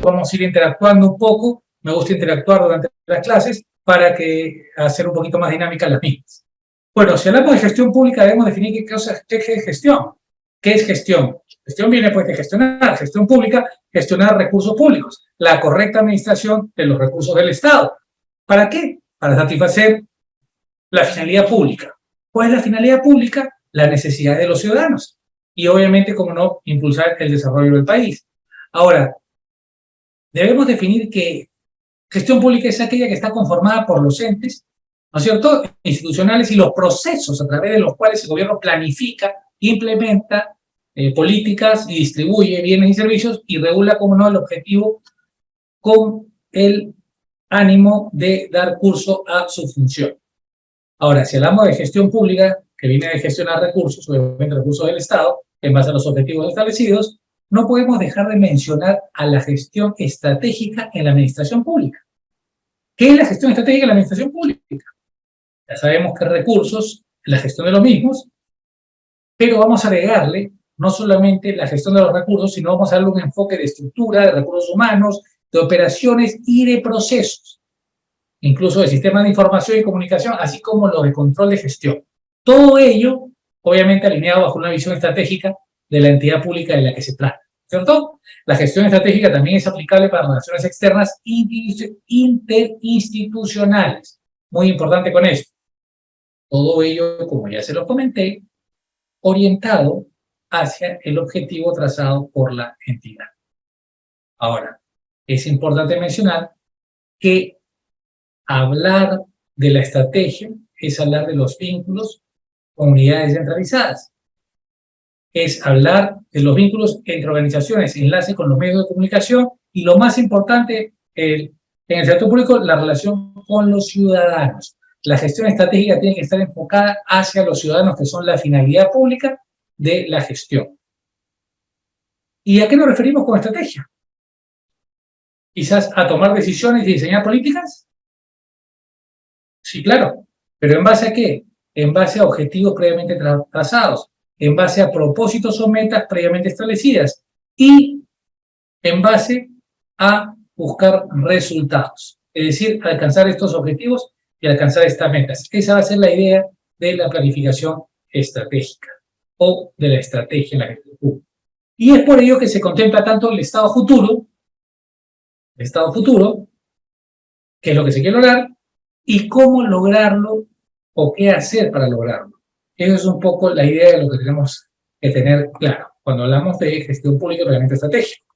vamos a ir interactuando un poco. Me gusta interactuar durante las clases para hacer un poquito más dinámicas las mismas. Bueno, si hablamos de gestión pública, debemos definir qué es gestión. ¿Qué es gestión? Gestión viene pues de gestionar, gestión pública, gestionar recursos públicos, la correcta administración de los recursos del Estado. ¿Para qué? Para satisfacer la finalidad pública. ¿Cuál es la finalidad pública? La necesidad de los ciudadanos. Y obviamente, como no, impulsar el desarrollo del país. Ahora, debemos definir que gestión pública es aquella que está conformada por los entes, ¿no es cierto?, institucionales y los procesos a través de los cuales el gobierno planifica, implementa políticas y distribuye bienes y servicios y regula, como no, el objetivo con el ánimo de dar curso a su función. Ahora, si hablamos de gestión pública, que viene de gestionar recursos, obviamente recursos del Estado, en base a los objetivos establecidos, no podemos dejar de mencionar a la gestión estratégica en la administración pública. ¿Qué es la gestión estratégica en la administración pública? Ya sabemos que recursos, la gestión de los mismos, pero vamos a agregarle no solamente la gestión de los recursos, sino vamos a darle un enfoque de estructura, de recursos humanos, de operaciones y de procesos, incluso de sistemas de información y comunicación, así como los de control de gestión. Todo ello, obviamente, alineado bajo una visión estratégica de la entidad pública de la que se trata, ¿cierto? La gestión estratégica también es aplicable para relaciones externas interinstitucionales. Muy importante con esto. Todo ello, como ya se lo comenté, orientado hacia el objetivo trazado por la entidad. Ahora, es importante mencionar que hablar de la estrategia es hablar de los vínculos con unidades centralizadas. Es hablar de los vínculos entre organizaciones, enlace con los medios de comunicación y lo más importante, en el sector público, la relación con los ciudadanos. La gestión estratégica tiene que estar enfocada hacia los ciudadanos, que son la finalidad pública de la gestión. ¿Y a qué nos referimos con estrategia? Quizás a tomar decisiones y diseñar políticas. Sí, claro. ¿Pero en base a qué? En base a objetivos previamente trazados, en base a propósitos o metas previamente establecidas y en base a buscar resultados. Es decir, alcanzar estos objetivos y alcanzar estas metas. Esa va a ser la idea de la planificación estratégica o de la estrategia en la gestión pública. Y es por ello que se contempla tanto el estado futuro, que es lo que se quiere lograr, y cómo lograrlo o qué hacer para lograrlo. Esa es un poco la idea de lo que tenemos que tener claro cuando hablamos de gestión pública y planeamiento estratégico.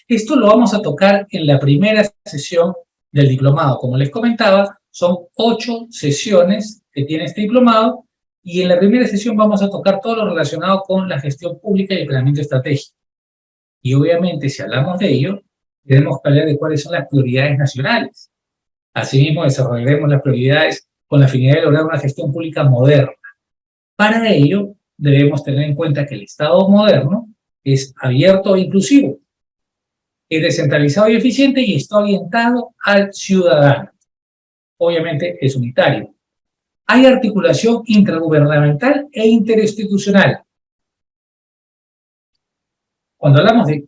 Esto lo vamos a tocar en la primera sesión del diplomado. Como les comentaba, son 8 sesiones que tiene este diplomado y en la primera sesión vamos a tocar todo lo relacionado con la gestión pública y el planeamiento estratégico. Y obviamente, si hablamos de ello, tenemos que hablar de cuáles son las prioridades nacionales. Asimismo, desarrollaremos las prioridades con la finalidad de lograr una gestión pública moderna. Para ello, debemos tener en cuenta que el Estado moderno es abierto e inclusivo, es descentralizado y eficiente y está orientado al ciudadano. Obviamente es unitario. Hay articulación intergubernamental e interinstitucional. Cuando hablamos de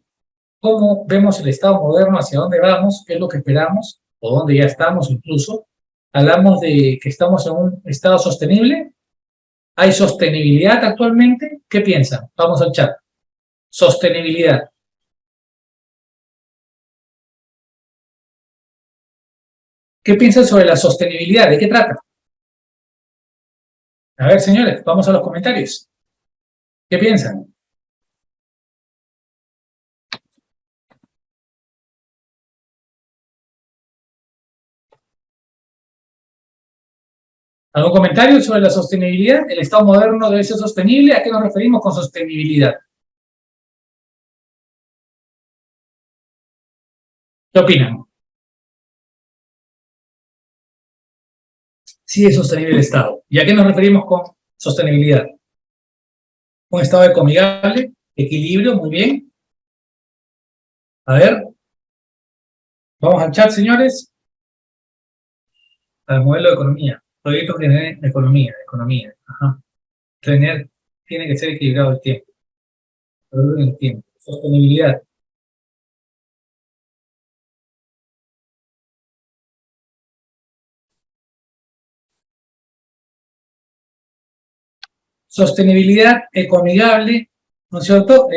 cómo vemos el Estado moderno, hacia dónde vamos, qué es lo que esperamos, o dónde ya estamos incluso, hablamos de que estamos en un Estado sostenible. ¿Hay sostenibilidad actualmente? ¿Qué piensan? Vamos al chat. Sostenibilidad. ¿Qué piensan sobre la sostenibilidad? ¿De qué trata? A ver, señores, vamos a los comentarios. ¿Qué piensan? ¿Algún comentario sobre la sostenibilidad? ¿El Estado moderno debe ser sostenible? ¿A qué nos referimos con sostenibilidad? ¿Qué opinan? Sí es sostenible el Estado. ¿Y a qué nos referimos con sostenibilidad? Un Estado ecoamigable, equilibrio, muy bien. A ver. Vamos al chat, señores. Al modelo de economía. Proyectos que generen economía. Ajá. Tiene que ser equilibrado el tiempo. Sostenibilidad. sostenibilidad ecoamigable, ¿no es cierto?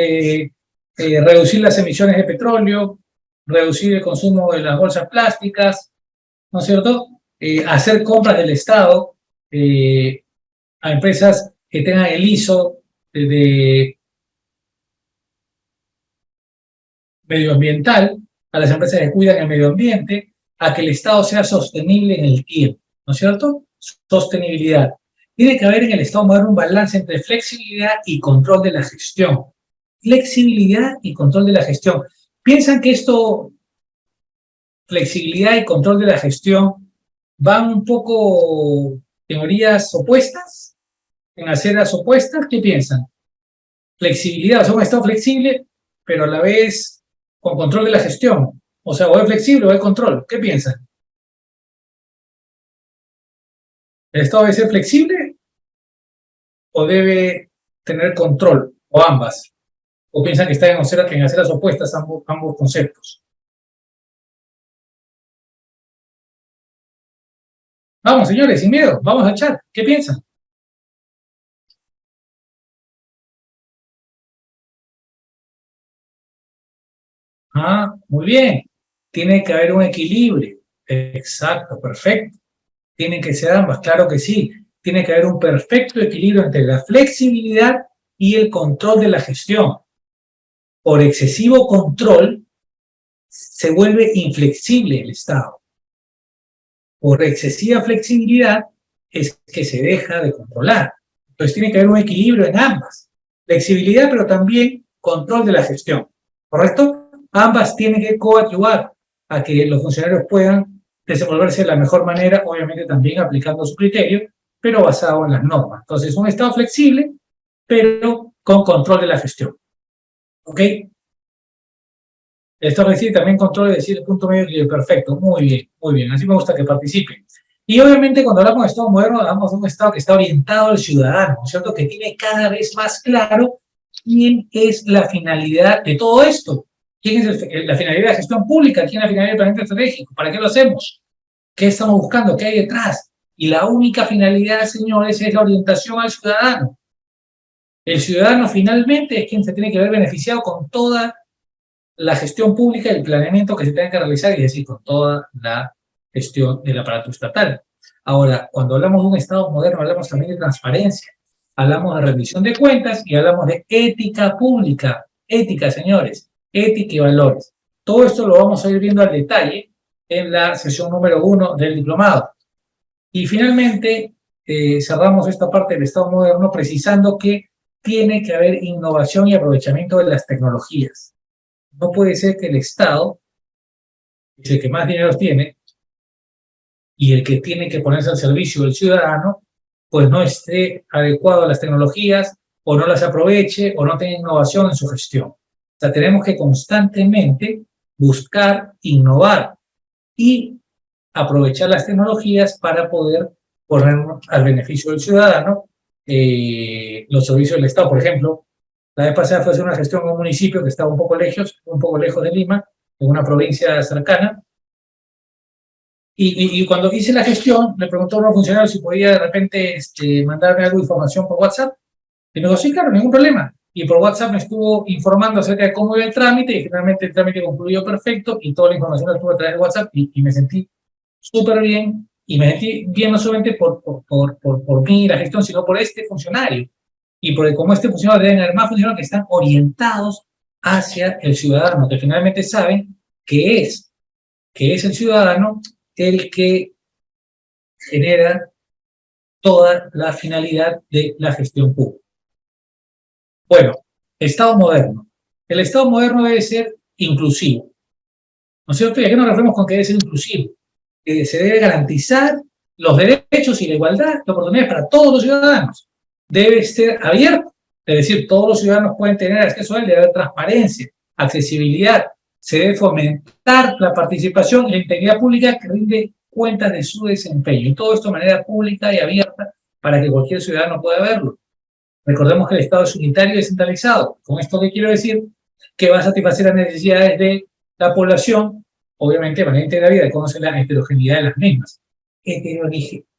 Reducir las emisiones de petróleo, reducir el consumo de las bolsas plásticas, ¿no es cierto? Hacer compras del Estado a empresas que tengan el ISO de medioambiental, a las empresas que cuidan el medio ambiente, a que el Estado sea sostenible en el tiempo, ¿no es cierto? Sostenibilidad. Tiene que haber en el Estado moderno un balance entre flexibilidad y control de la gestión. Flexibilidad y control de la gestión. ¿Piensan que esto, flexibilidad y control de la gestión, van un poco en orillas opuestas, en aceras opuestas? ¿Qué piensan? Flexibilidad, o sea, un Estado flexible, pero a la vez con control de la gestión. O sea, o es flexible o es control. ¿Qué piensan? ¿El Estado debe ser flexible o debe tener control? O ambas. ¿O piensan que están en aceras opuestas ambos conceptos? Vamos, señores, sin miedo, vamos al chat. ¿Qué piensan? Ah, muy bien. Tiene que haber un equilibrio. Exacto, perfecto. Tienen que ser ambas, claro que sí. Tiene que haber un perfecto equilibrio entre la flexibilidad y el control de la gestión. Por excesivo control se vuelve inflexible el Estado. Por excesiva flexibilidad es que se deja de controlar. Entonces tiene que haber un equilibrio en ambas. Flexibilidad, pero también control de la gestión. ¿Correcto? Ambas tienen que coadyuvar a que los funcionarios puedan desenvolverse de la mejor manera, obviamente también aplicando su criterio, pero basado en las normas. Entonces, un Estado flexible, pero con control de la gestión. ¿Ok? El Estado flexible también control, decir el punto medio y el perfecto. Muy bien, muy bien. Así me gusta que participen. Y obviamente cuando hablamos de Estado moderno, hablamos de un Estado que está orientado al ciudadano, ¿no es cierto? Que tiene cada vez más claro quién es la finalidad de todo esto. ¿Quién es la finalidad de la gestión pública? ¿Quién es la finalidad del planeta estratégico? ¿Para qué lo hacemos? ¿Qué estamos buscando? ¿Qué hay detrás? Y la única finalidad, señores, es la orientación al ciudadano. El ciudadano finalmente es quien se tiene que ver beneficiado con toda la gestión pública y el planeamiento que se tenga que realizar, y decir, con toda la gestión del aparato estatal. Ahora, cuando hablamos de un Estado moderno, hablamos también de transparencia, hablamos de rendición de cuentas y hablamos de ética pública. Ética, señores, ética y valores. Todo esto lo vamos a ir viendo al detalle en la sesión número 1 del diplomado. Y finalmente, cerramos esta parte del Estado moderno precisando que tiene que haber innovación y aprovechamiento de las tecnologías. No puede ser que el Estado, es el que más dinero tiene, y el que tiene que ponerse al servicio del ciudadano, pues no esté adecuado a las tecnologías, o no las aproveche, o no tenga innovación en su gestión. O sea, tenemos que constantemente buscar innovar y aprovechar las tecnologías para poder poner al beneficio del ciudadano los servicios del Estado. Por ejemplo, la vez pasada fue hacer una gestión en un municipio que estaba un poco lejos de Lima, en una provincia cercana, y cuando hice la gestión, le preguntó a unos funcionarios si podía de repente mandarme algo de información por WhatsApp. Y me dijo, sí, claro, ningún problema. Y por WhatsApp me estuvo informando acerca de cómo iba el trámite, y finalmente el trámite concluyó perfecto, y toda la información la estuve a través de WhatsApp, y me sentí súper bien, y me sentí bien no solamente por mí y la gestión, sino por este funcionario. Y porque como este funcionario deben haber más funcionarios que están orientados hacia el ciudadano, que finalmente saben que es el ciudadano el que genera toda la finalidad de la gestión pública. Bueno, Estado moderno. El Estado moderno debe ser inclusivo, ¿no es cierto? ¿Y a qué nos referimos con que debe ser inclusivo? Que se debe garantizar los derechos y la igualdad de oportunidades para todos los ciudadanos. Debe ser abierto, es decir, todos los ciudadanos pueden tener acceso a él, debe haber transparencia, accesibilidad, se debe fomentar la participación y la integridad pública que rinde cuentas de su desempeño. Y todo esto de manera pública y abierta para que cualquier ciudadano pueda verlo. Recordemos que el Estado es unitario y descentralizado. ¿Con esto qué quiero decir? Que va a satisfacer las necesidades de la población, obviamente de manera integral, y de conocer la heterogeneidad de las mismas.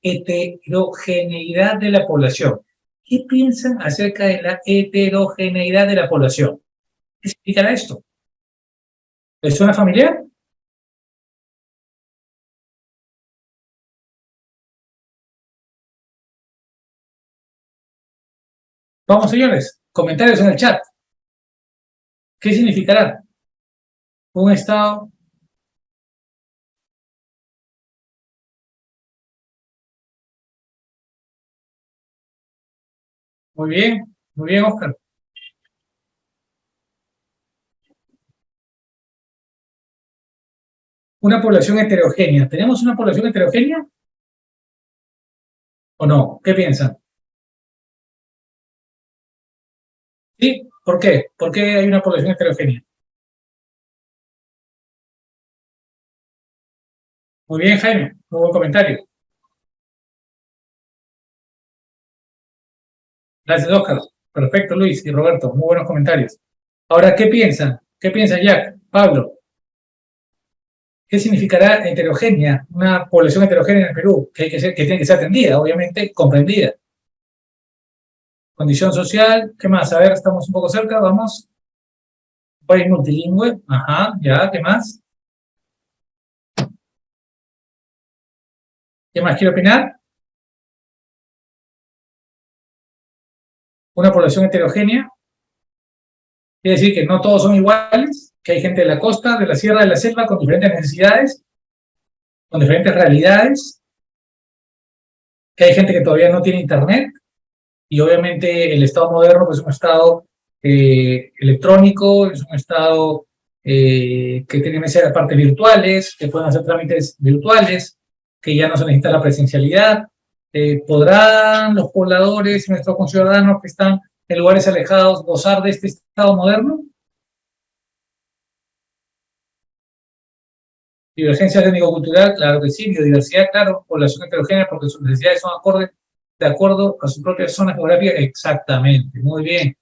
Heterogeneidad de la población. ¿Qué piensan acerca de la heterogeneidad de la población? ¿Qué significará esto? ¿Les suena familiar? Vamos, señores, comentarios en el chat. ¿Qué significará un Estado? Muy bien, Oscar. Una población heterogénea. ¿Tenemos una población heterogénea o no? ¿Qué piensan? ¿Sí? ¿Por qué? ¿Por qué hay una población heterogénea? Muy bien, Jaime. Muy buen comentario. Gracias, Oscar. Perfecto, Luis y Roberto. Muy buenos comentarios. Ahora, ¿qué piensan? ¿Qué piensa Jack? Pablo, ¿qué significará heterogénea? Una población heterogénea en el Perú, que, que tiene que ser atendida, obviamente, comprendida. Condición social, ¿qué más? A ver, estamos un poco cerca, vamos. País multilingüe, ajá, ya, ¿qué más? ¿Qué más quiero opinar? Una población heterogénea, quiere decir que no todos son iguales, que hay gente de la costa, de la sierra, de la selva, con diferentes necesidades, con diferentes realidades, que hay gente que todavía no tiene internet, y obviamente el Estado moderno pues, es un Estado electrónico, es un Estado que tiene mesas partes virtuales, que pueden hacer trámites virtuales, que ya no se necesita la presencialidad. ¿Podrán los pobladores y nuestros conciudadanos que están en lugares alejados gozar de este Estado moderno? Divergencia étnico-cultural, claro que sí. Biodiversidad, claro. Población heterogénea porque sus necesidades son acordes de acuerdo a su propia zona geográfica. Exactamente, muy bien.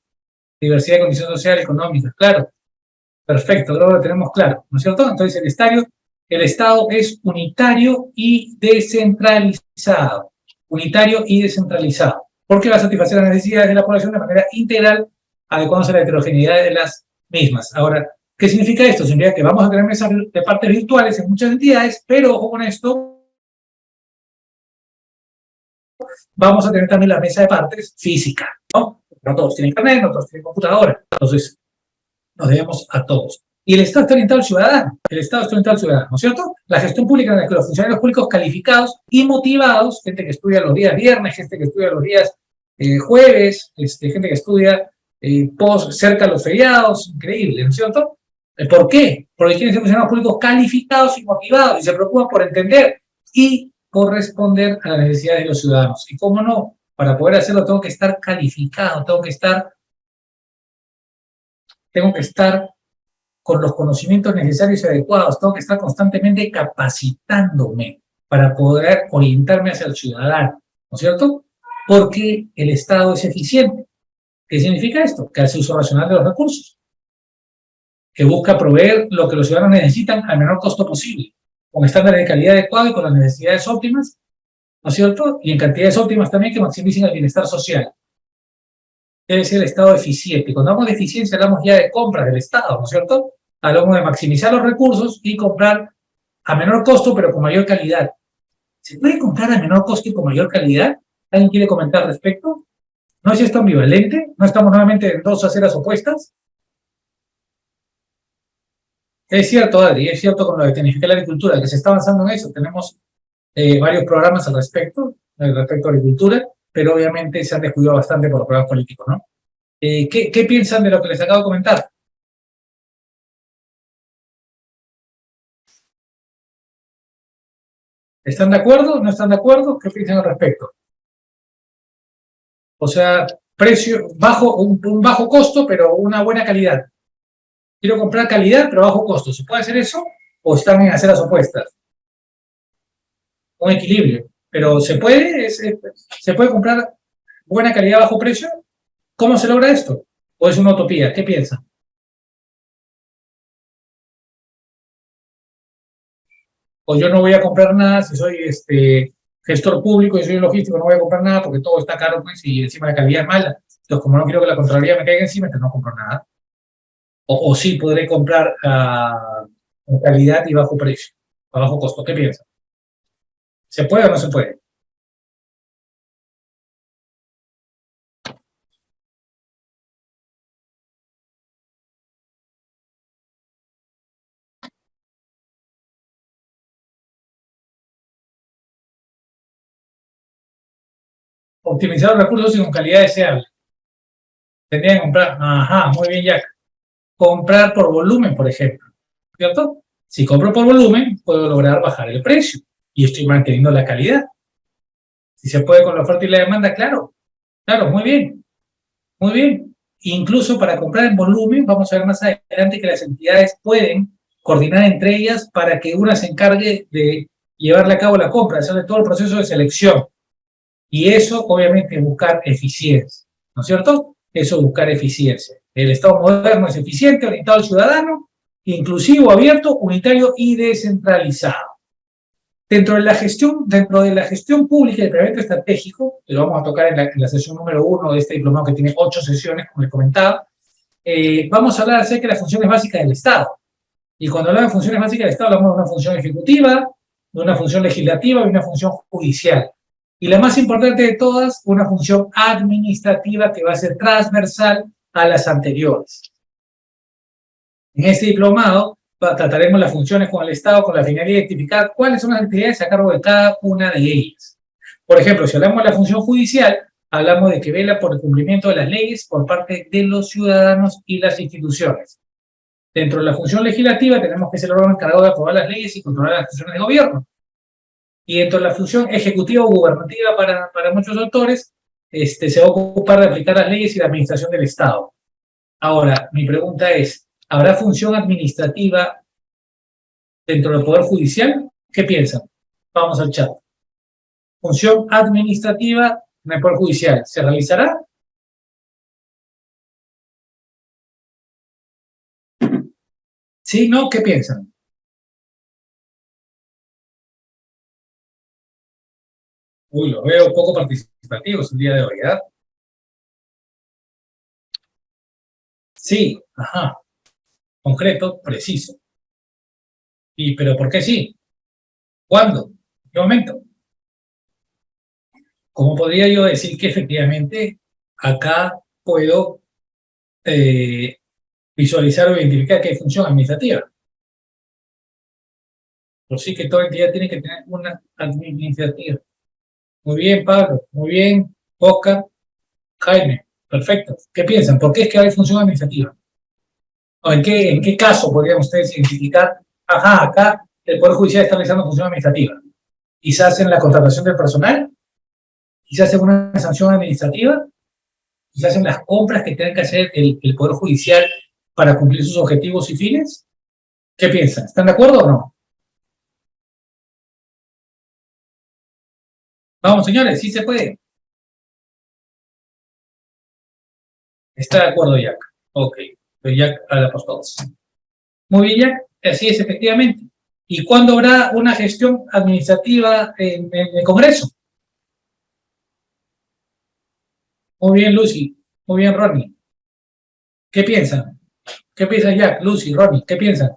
Diversidad de condiciones sociales, económicas, claro. Perfecto, lo tenemos claro, ¿no es cierto? Entonces el Estado es unitario y descentralizado. Unitario y descentralizado. Porque va a satisfacer las necesidades de la población de manera integral, adecuándose a la heterogeneidad de las mismas. Ahora, ¿qué significa esto? Significa que vamos a tener mesas de partes virtuales en muchas entidades, pero ojo con esto, vamos a tener también la mesa de partes física, ¿no? No todos tienen internet, no todos tienen computadora. Entonces, nos debemos a todos. Y el Estado está orientado al ciudadano, el Estado está orientado al ciudadano, ¿no es cierto? La gestión pública en la que los funcionarios públicos calificados y motivados, gente que estudia los días viernes, gente que estudia los días jueves, gente que estudia cerca de los feriados, increíble, ¿no es cierto? ¿Por qué? Porque quieren ser funcionarios públicos calificados y motivados y se preocupan por entender y corresponder a las necesidades de los ciudadanos. Y cómo no, para poder hacerlo tengo que estar calificado, tengo que estar con los conocimientos necesarios y adecuados, tengo que estar constantemente capacitándome para poder orientarme hacia el ciudadano, ¿no es cierto? Porque el Estado es eficiente. ¿Qué significa esto? Que hace uso racional de los recursos, que busca proveer lo que los ciudadanos necesitan al menor costo posible, con estándares de calidad adecuados y con las necesidades óptimas, ¿no es cierto? Y en cantidades óptimas también que maximicen el bienestar social. Debe ser el Estado eficiente. Cuando hablamos de eficiencia, hablamos ya de compra del Estado, ¿no es cierto? Hablamos de maximizar los recursos y comprar a menor costo, pero con mayor calidad. ¿Se puede comprar a menor costo y con mayor calidad? ¿Alguien quiere comentar al respecto? ¿No es esto ambivalente? ¿No estamos nuevamente en dos aceras opuestas? Es cierto, Adri, es cierto con lo de tecnificar la agricultura, que se está avanzando en eso. Tenemos varios programas al respecto a agricultura, pero obviamente se han descuidado bastante por los programas políticos, ¿no? ¿Qué piensan de lo que les acabo de comentar? ¿Están de acuerdo? ¿No están de acuerdo? ¿Qué piensan al respecto? O sea, precio bajo, un bajo costo, pero una buena calidad. Quiero comprar calidad, pero bajo costo. ¿Se puede hacer eso? ¿O están en hacer las opuestas? Un equilibrio. Pero ¿se puede comprar buena calidad a bajo precio? ¿Cómo se logra esto? ¿O es una utopía? ¿Qué piensan? O yo no voy a comprar nada si soy gestor público, yo soy logístico, no voy a comprar nada porque todo está caro, pues, y encima la calidad es mala. Entonces, como no quiero que la Contraloría me caiga encima, entonces no compro nada. O sí podré comprar con calidad y bajo precio, a bajo costo. ¿Qué piensas? ¿Se puede o no se puede? Optimizar los recursos y con calidad deseable. Tendría que comprar, ajá, muy bien, Jack. Comprar por volumen, por ejemplo, ¿cierto? Si compro por volumen, puedo lograr bajar el precio y estoy manteniendo la calidad. Si se puede con la oferta y la demanda, claro, claro, muy bien, muy bien. Incluso para comprar en volumen, vamos a ver más adelante que las entidades pueden coordinar entre ellas para que una se encargue de llevarle a cabo la compra, hacerle todo el proceso de selección. Y eso, obviamente, buscar eficiencia, ¿no es cierto? Eso, buscar eficiencia. El Estado moderno es eficiente, orientado al ciudadano, inclusivo, abierto, unitario y descentralizado. Dentro de la gestión pública y el planeamiento estratégico, que lo vamos a tocar en la sesión número 1 de este diplomado que tiene 8 sesiones, como les comentaba, vamos a hablar acerca de las funciones básicas del Estado. Y cuando hablamos de funciones básicas del Estado, hablamos de una función ejecutiva, de una función legislativa y una función judicial. Y la más importante de todas, una función administrativa que va a ser transversal a las anteriores. En este diplomado trataremos las funciones con el Estado con la finalidad de identificar cuáles son las actividades a cargo de cada una de ellas. Por ejemplo, si hablamos de la función judicial, hablamos de que vela por el cumplimiento de las leyes por parte de los ciudadanos y las instituciones. Dentro de la función legislativa tenemos que ser el órgano encargado de aprobar las leyes y controlar las funciones de gobierno. Y dentro de la función ejecutiva o gubernativa para muchos autores, se va a ocupar de aplicar las leyes y la administración del Estado. Ahora, mi pregunta es, ¿habrá función administrativa dentro del Poder Judicial? ¿Qué piensan? Vamos al chat. Función administrativa en el Poder Judicial, ¿se realizará? ¿Sí? ¿No? ¿Qué piensan? Uy, los veo poco participativos el día de hoy, ¿verdad? Sí, ajá, concreto, preciso. ¿Pero por qué sí? ¿Cuándo? ¿En qué momento? ¿Cómo podría yo decir que efectivamente acá puedo visualizar o identificar que hay función administrativa? Pero sí que toda entidad tiene que tener una administrativa. Muy bien, Pablo. Muy bien, Oscar, Jaime. Perfecto. ¿Qué piensan? ¿Por qué es que hay función administrativa? ¿O en qué caso podrían ustedes identificar? Ajá, acá el Poder Judicial está realizando función administrativa. Quizás en la contratación del personal, quizás en una sanción administrativa, quizás en las compras que tenga que hacer el Poder Judicial para cumplir sus objetivos y fines. ¿Qué piensan? ¿Están de acuerdo o no? Vamos, señores, sí se puede. Está de acuerdo, Jack. Ok, pues Jack habla por todos. Muy bien, Jack, así es, efectivamente. ¿Y cuándo habrá una gestión administrativa en el Congreso? Muy bien, Lucy. Muy bien, Ronnie. ¿Qué piensan? ¿Qué piensan, Jack, Lucy, Ronnie? ¿Qué piensan?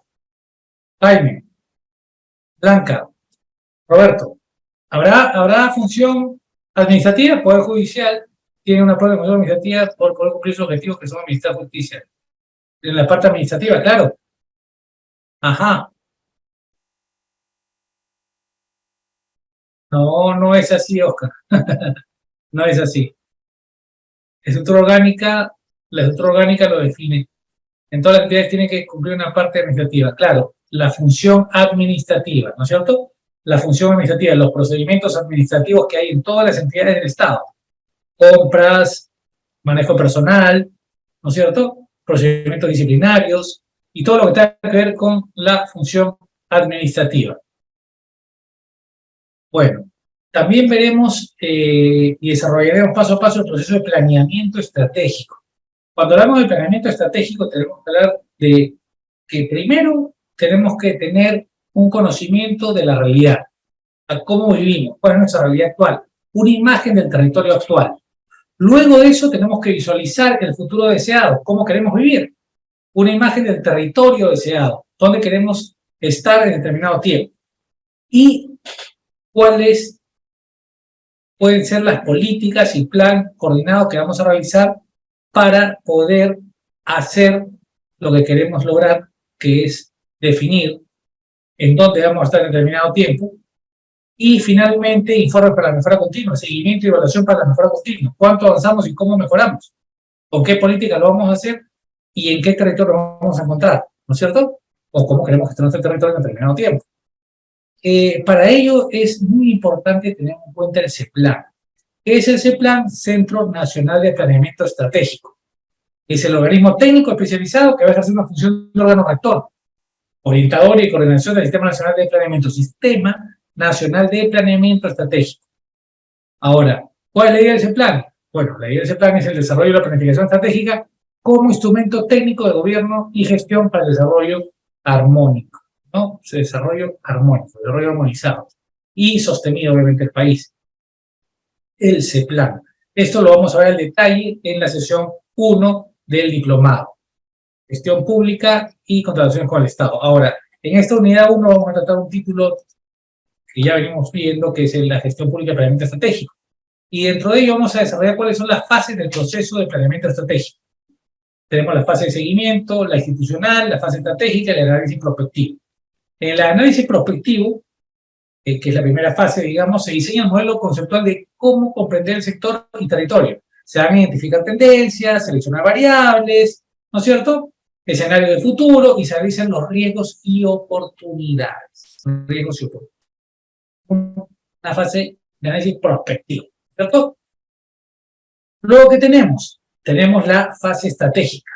Jaime, Blanca, Roberto. ¿Habrá función administrativa? Poder Judicial tiene una prueba de función administrativa por poder cumplir sus objetivos que son administrar justicia. En la parte administrativa, claro. Ajá. No, no es así, Oscar. No es así. La estructura orgánica lo define. En todas las entidades tiene que cumplir una parte administrativa. Claro, la función administrativa, ¿no es cierto? La función administrativa, los procedimientos administrativos que hay en todas las entidades del Estado. Compras, manejo personal, ¿no es cierto? Procedimientos disciplinarios y todo lo que tenga que ver con la función administrativa. Bueno, también veremos y desarrollaremos paso a paso el proceso de planeamiento estratégico. Cuando hablamos de planeamiento estratégico, tenemos que hablar de que primero tenemos que tener un conocimiento de la realidad. a cómo vivimos, cuál es nuestra realidad actual, una imagen del territorio actual. Luego de eso tenemos que visualizar el futuro deseado, cómo queremos vivir, una imagen del territorio deseado, dónde queremos estar en determinado tiempo y cuáles pueden ser las políticas y plan coordinado que vamos a realizar para poder hacer lo que queremos lograr, que es definir en dónde vamos a estar en determinado tiempo. Y finalmente, informe para la mejora continua, seguimiento y evaluación para la mejora continua. ¿Cuánto avanzamos y cómo mejoramos? ¿Con qué política lo vamos a hacer? ¿Y en qué territorio lo vamos a encontrar? ¿No es cierto? ¿O cómo queremos que esté nuestro territorio en determinado tiempo? Para ello es muy importante tener en cuenta el CEPLAN. ¿Qué es el CEPLAN? Centro Nacional de Planeamiento Estratégico. Es el organismo técnico especializado que va a ejercer una función de órgano rector, orientador y coordinación del Sistema Nacional de Planeamiento. Sistema Nacional de Planeamiento Estratégico. Ahora, ¿cuál es la idea de ese plan? Bueno, la idea de ese plan es el desarrollo de la planificación estratégica como instrumento técnico de gobierno y gestión para el desarrollo armónico, ¿no? Desarrollo armónico, desarrollo armonizado y sostenido, obviamente, el país. El CEPLAN. Esto lo vamos a ver en detalle en la sesión 1 del diplomado. Gestión pública y contrataciones con el Estado. Ahora, en esta unidad 1 vamos a tratar un título que ya venimos viendo, que es la gestión pública y planeamiento estratégico. Y dentro de ello vamos a desarrollar cuáles son las fases del proceso de planeamiento estratégico. Tenemos la fase de seguimiento, la institucional, la fase estratégica y el análisis prospectivo. En el análisis prospectivo, que es la primera fase, digamos, se diseña el modelo conceptual de cómo comprender el sector y territorio. Se van a identificar tendencias, seleccionar variables, ¿no es cierto? Escenario del futuro y se analizan los riesgos y oportunidades. Riesgos y oportunidades. Una fase de análisis prospectivo, ¿cierto? Luego, ¿qué tenemos? Tenemos la fase estratégica.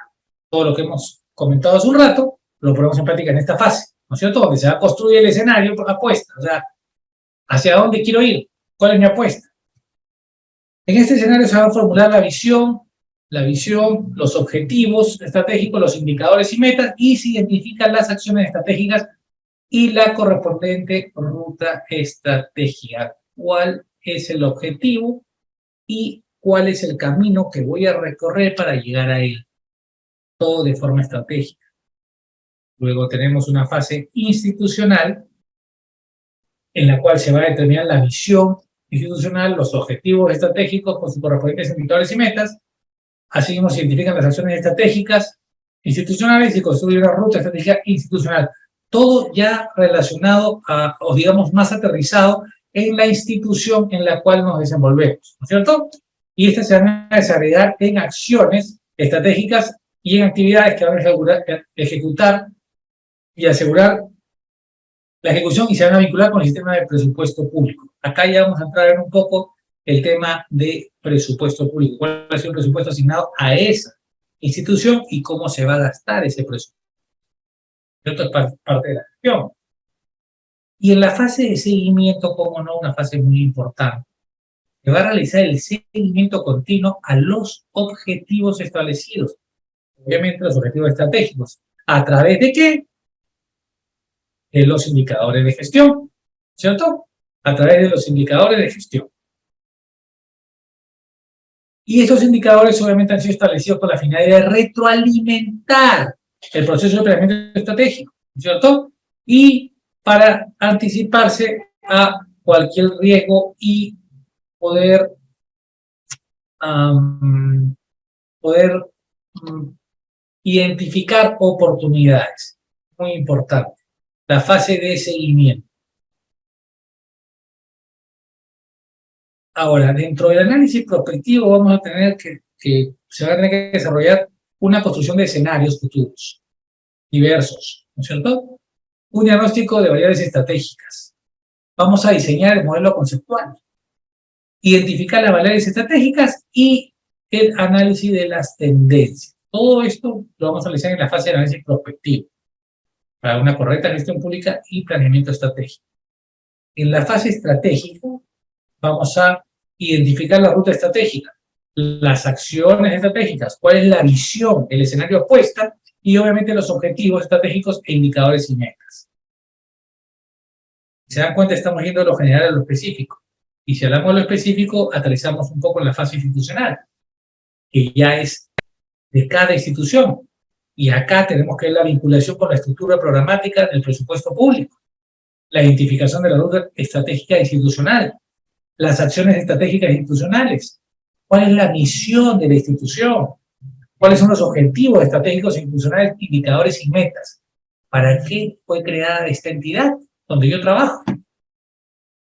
Todo lo que hemos comentado hace un rato, lo ponemos en práctica en esta fase, ¿no es cierto? Donde se va a construir el escenario por apuesta, o sea, ¿hacia dónde quiero ir? ¿Cuál es mi apuesta? En este escenario se va a formular la visión, los objetivos estratégicos, los indicadores y metas, y se identifican las acciones estratégicas y la correspondiente ruta estratégica. ¿Cuál es el objetivo y cuál es el camino que voy a recorrer para llegar a él? Todo de forma estratégica. Luego tenemos una fase institucional en la cual se va a determinar la visión institucional, los objetivos estratégicos con sus correspondientes indicadores y metas. Así mismo se identifican las acciones estratégicas institucionales y construye una ruta estratégica institucional. Todo ya relacionado a, o digamos, más aterrizado en la institución en la cual nos desenvolvemos, ¿no es cierto? Y estas se van a desarrollar en acciones estratégicas y en actividades que van a ejecutar y asegurar la ejecución y se van a vincular con el sistema de presupuesto público. Acá ya vamos a entrar en un poco el tema de presupuesto público. ¿Cuál es el presupuesto asignado a esa institución y cómo se va a gastar ese presupuesto? Esto es parte de la gestión. Y en la fase de seguimiento, como no, una fase muy importante, se va a realizar el seguimiento continuo a los objetivos establecidos. Obviamente los objetivos estratégicos. ¿A través de qué? De los indicadores de gestión, ¿cierto? A través de los indicadores de gestión. Y estos indicadores obviamente han sido establecidos con la finalidad de retroalimentar el proceso de planeamiento estratégico, ¿cierto? Y para anticiparse a cualquier riesgo y poder identificar oportunidades. Muy importante. La fase de seguimiento. Ahora, dentro del análisis prospectivo vamos a tener se va a tener que desarrollar una construcción de escenarios futuros, diversos, ¿no es cierto? Un diagnóstico de variables estratégicas. Vamos a diseñar el modelo conceptual, identificar las variables estratégicas y el análisis de las tendencias. Todo esto lo vamos a realizar en la fase de análisis prospectivo, para una correcta gestión pública y planeamiento estratégico. En la fase estratégica vamos a identificar la ruta estratégica, las acciones estratégicas, cuál es la visión, el escenario apuesta y obviamente los objetivos estratégicos e indicadores y metas. se dan cuenta, estamos yendo de lo general a lo específico. Y si hablamos de lo específico, aterrizamos un poco en la fase institucional, que ya es de cada institución. Y acá tenemos que ver la vinculación con la estructura programática del presupuesto público, la identificación de la ruta estratégica institucional, las acciones estratégicas institucionales, cuál es la misión de la institución, cuáles son los objetivos estratégicos institucionales, indicadores y metas. ¿Para qué fue creada esta entidad donde yo trabajo?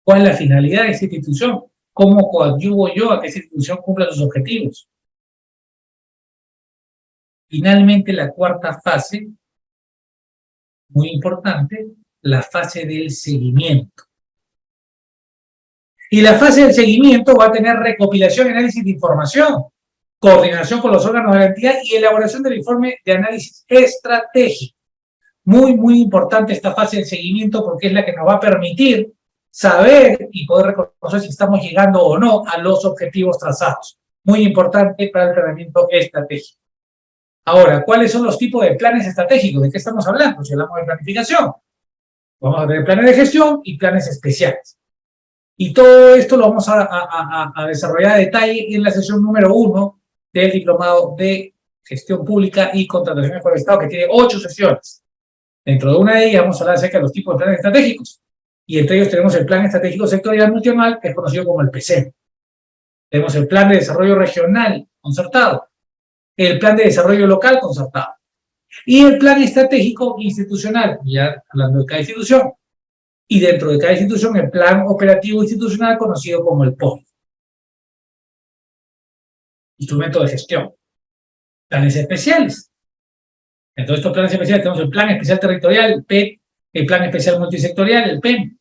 ¿Cuál es la finalidad de esta institución? ¿Cómo coadyuvo yo a que esta institución cumpla sus objetivos? Finalmente, la cuarta fase, muy importante, la fase del seguimiento. Y la fase del seguimiento va a tener recopilación y análisis de información, coordinación con los órganos de la entidad y elaboración del informe de análisis estratégico. Muy, muy importante esta fase del seguimiento porque es la que nos va a permitir saber y poder reconocer si estamos llegando o no a los objetivos trazados. Muy importante para el planeamiento estratégico. Ahora, ¿cuáles son los tipos de planes estratégicos? ¿De qué estamos hablando? Si hablamos de planificación, vamos a tener planes de gestión y planes especiales. Y todo esto lo vamos a desarrollar a detalle en la sesión número 1 del Diplomado de Gestión Pública y Contrataciones por el Estado, que tiene 8 sesiones. Dentro de una de ellas vamos a hablar acerca de los tipos de planes estratégicos. Y entre ellos tenemos el Plan Estratégico Sectorial Multianual, que es conocido como el PSEM. Tenemos el Plan de Desarrollo Regional concertado, el Plan de Desarrollo Local concertado y el Plan Estratégico Institucional, ya hablando de cada institución. Y dentro de cada institución el Plan Operativo Institucional conocido como el POI. Instrumento de gestión. Planes especiales. Entre estos planes especiales tenemos el Plan Especial Territorial, el PET, el Plan Especial Multisectorial, el PEM,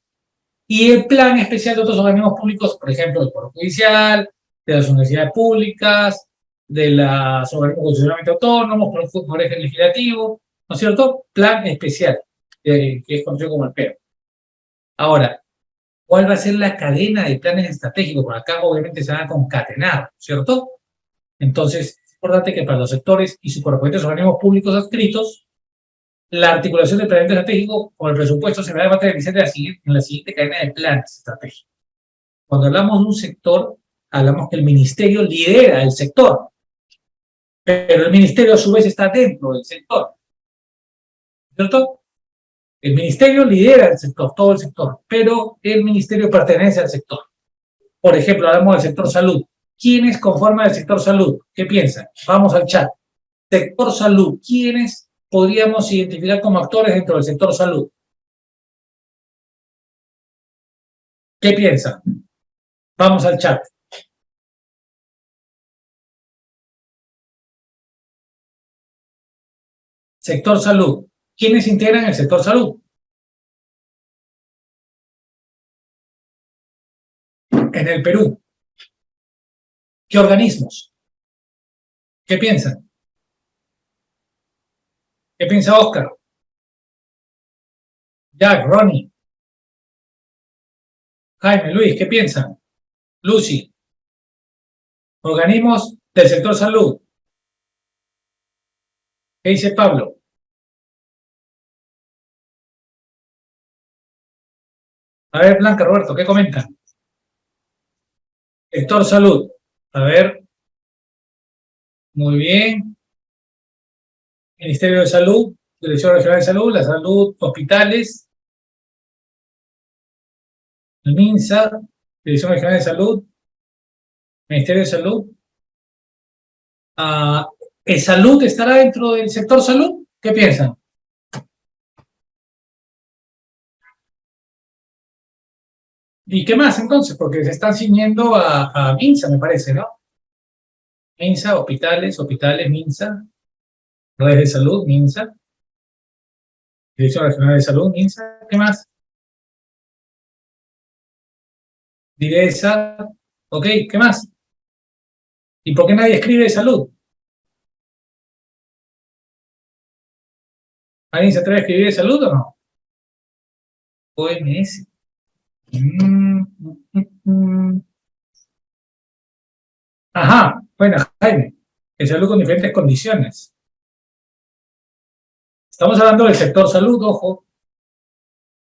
y el Plan Especial de otros organismos públicos, por ejemplo, del Poder Judicial, de las universidades públicas, de los organismos constitucionalmente autónomos, por el Poder Legislativo, ¿no es cierto? Plan Especial, que es conocido como el PEM. Ahora, ¿cuál va a ser la cadena de planes estratégicos? Por acá obviamente se van a concatenar, ¿cierto? Entonces, es importante que para los sectores y sus correspondientes organismos públicos adscritos, la articulación del planeamiento estratégico con el presupuesto se va a materializar en la siguiente cadena de planes estratégicos. Cuando hablamos de un sector, hablamos que el ministerio lidera el sector, pero el ministerio a su vez está dentro del sector, ¿cierto? El ministerio lidera el sector, todo el sector, pero el ministerio pertenece al sector. Por ejemplo, hablamos del sector salud. ¿Quiénes conforman el sector salud? ¿Qué piensan? Vamos al chat. Sector salud. ¿Quiénes podríamos identificar como actores dentro del sector salud? ¿Qué piensan? Vamos al chat. Sector salud. ¿Quiénes integran el sector salud? En el Perú. ¿Qué organismos? ¿Qué piensan? ¿Qué piensa Oscar? Jack, Ronnie. Jaime, Luis, ¿qué piensan? Lucy. Organismos del sector salud. ¿Qué dice Pablo? A ver, Blanca, Roberto, ¿qué comentan? Sector salud. A ver. Muy bien. Ministerio de Salud, Dirección Regional de Salud, la salud, hospitales, el MINSA, Dirección Regional de Salud, Ministerio de Salud. ¿El salud estará dentro del sector salud? ¿Qué piensan? ¿Y qué más entonces? Porque se están ciñendo a MINSA, me parece, ¿no? MINSA, hospitales, MINSA, redes de salud, MINSA, Dirección Regional de Salud, MINSA, ¿qué más? DIRESA, ok, ¿qué más? ¿Y por qué nadie escribe de salud? ¿Alguien se atreve a escribir de salud o no? OMS. Ajá, bueno, Jaime, de salud con diferentes condiciones. Estamos hablando del sector salud, ojo.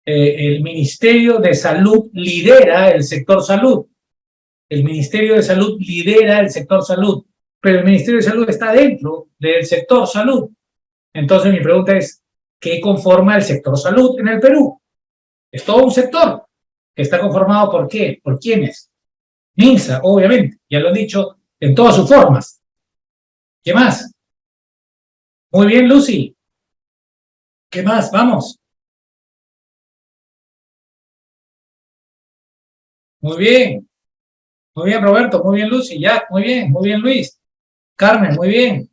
el Ministerio de Salud lidera el sector salud. El Ministerio de Salud lidera el sector salud, pero el Ministerio de Salud está dentro del sector salud. Entonces mi pregunta es, ¿qué conforma el sector salud en el Perú? Es todo un sector que está conformado ¿por qué? ¿Por quiénes? MINSA, obviamente, ya lo he dicho, en todas sus formas. ¿Qué más? Muy bien, Lucy. ¿Qué más? Vamos. Muy bien. Muy bien, Roberto. Muy bien, Lucy. Ya, muy bien. Muy bien, Luis. Carmen, muy bien.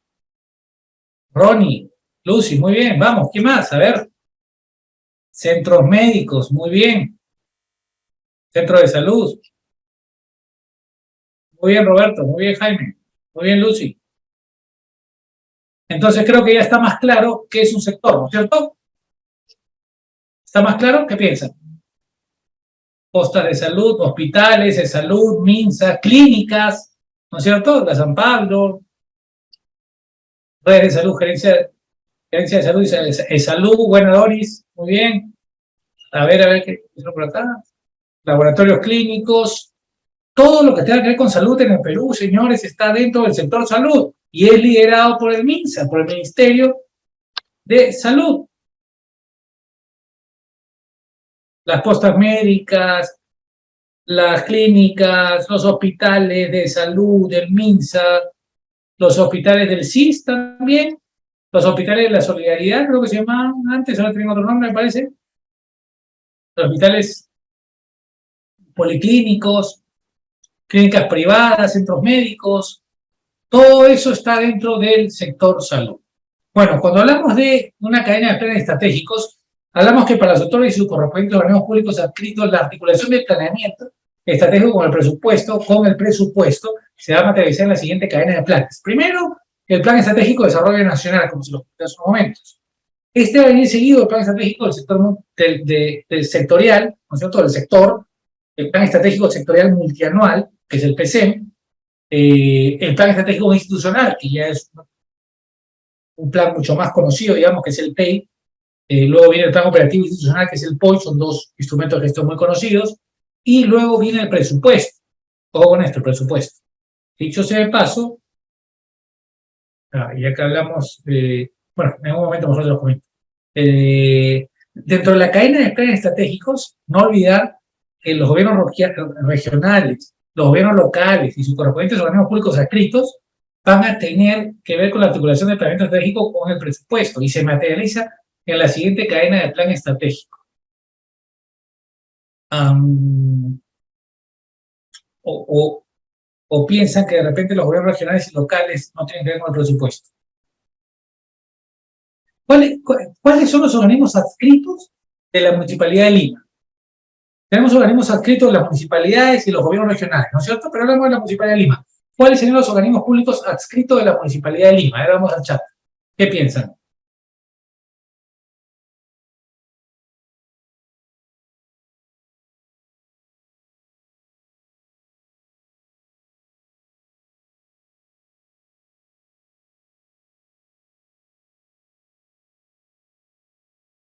Ronnie, Lucy, muy bien. Vamos, ¿qué más? A ver. Centros médicos, muy bien. Centro de salud. Muy bien, Roberto. Muy bien, Jaime. Muy bien, Lucy. Entonces creo que ya está más claro qué es un sector, ¿no es cierto? ¿Está más claro? ¿Qué piensan? Postas de salud, hospitales de salud, MINSA, clínicas, ¿no es cierto? La San Pablo, redes de salud, gerencia de salud y salud, buena Doris, muy bien. A ver, ¿qué hizo por acá? Laboratorios clínicos, todo lo que tenga que ver con salud en el Perú, señores, está dentro del sector salud y es liderado por el MINSA, por el Ministerio de Salud. Las postas médicas, las clínicas, los hospitales de salud del MINSA, los hospitales del CIS también, los hospitales de la Solidaridad, creo que se llamaban antes, ahora tienen otro nombre, me parece, los hospitales policlínicos, clínicas privadas, centros médicos, todo eso está dentro del sector salud. Bueno, cuando hablamos de una cadena de planes estratégicos, hablamos que para los autores y sus correspondientes organismos públicos adscritos, la articulación del planeamiento estratégico con el presupuesto se va a materializar en la siguiente cadena de planes. Primero, el Plan Estratégico de Desarrollo Nacional, como se lo comenté hace unos momentos. Este va a venir seguido del Plan Estratégico del sector del sectorial, ¿no es cierto?, del sector, el Plan Estratégico Sectorial Multianual, que es el PCM, el Plan Estratégico Institucional, que ya es un plan mucho más conocido, digamos, que es el PEI. Luego viene el Plan Operativo Institucional, que es el POI, son dos instrumentos de gestión muy conocidos. Y luego viene el presupuesto. Todo con esto, el presupuesto. Dicho sea de paso, ya que hablamos, bueno, en un momento mejor se los comento. Dentro de la cadena de planes estratégicos, no olvidar que los gobiernos regionales, los gobiernos locales y sus correspondientes organismos públicos adscritos van a tener que ver con la articulación del planeamiento estratégico con el presupuesto y se materializa en la siguiente cadena de plan estratégico. O piensan que de repente los gobiernos regionales y locales no tienen que ver con el presupuesto. ¿Cuáles son los organismos adscritos de la Municipalidad de Lima? Tenemos organismos adscritos de las municipalidades y los gobiernos regionales, ¿no es cierto? Pero hablamos de la Municipalidad de Lima. ¿Cuáles serían los organismos públicos adscritos de la Municipalidad de Lima? Ahora vamos al chat. ¿Qué piensan?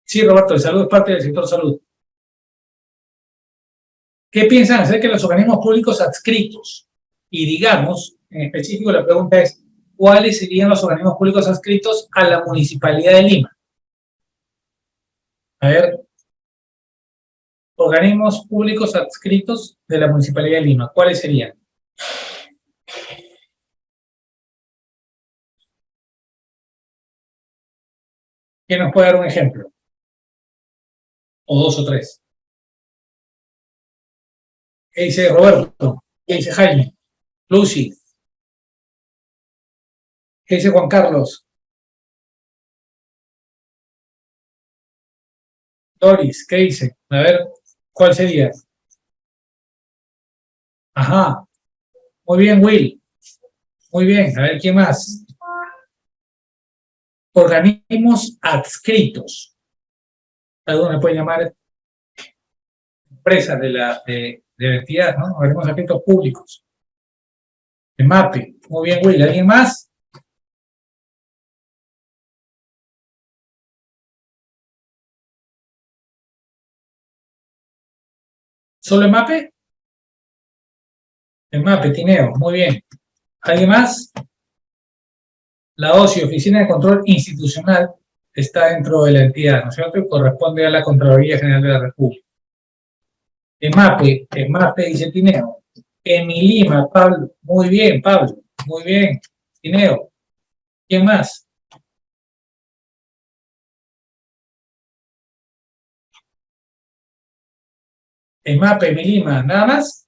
Sí, Roberto, el salud es parte del sector salud. ¿Qué piensan acerca de los organismos públicos adscritos? Y digamos, en específico la pregunta es, ¿cuáles serían los organismos públicos adscritos a la Municipalidad de Lima? A ver, organismos públicos adscritos de la Municipalidad de Lima, ¿cuáles serían? ¿Quién nos puede dar un ejemplo? O dos o tres. ¿Qué dice Roberto? ¿Qué dice Jaime? Lucy. ¿Qué dice Juan Carlos? Doris, ¿qué dice? A ver, ¿cuál sería? Ajá, muy bien, Will. Muy bien, a ver, ¿quién más? Organismos adscritos. Algunos me pueden llamar empresas de la entidad, ¿no? Organismos adscritos públicos. El MAPE. Muy bien, Will. ¿Alguien más? ¿Solo en MAPE? En MAPE, Tineo, muy bien. ¿Alguien más? La OSI, Oficina de Control Institucional, está dentro de la entidad, ¿no es cierto? Y corresponde a la Contraloría General de la República. En MAPE dice Tineo. En mi Lima, Pablo, muy bien, Pablo, muy bien, Tineo. ¿Quién más? En MAPE, en mi Lima, ¿nada más?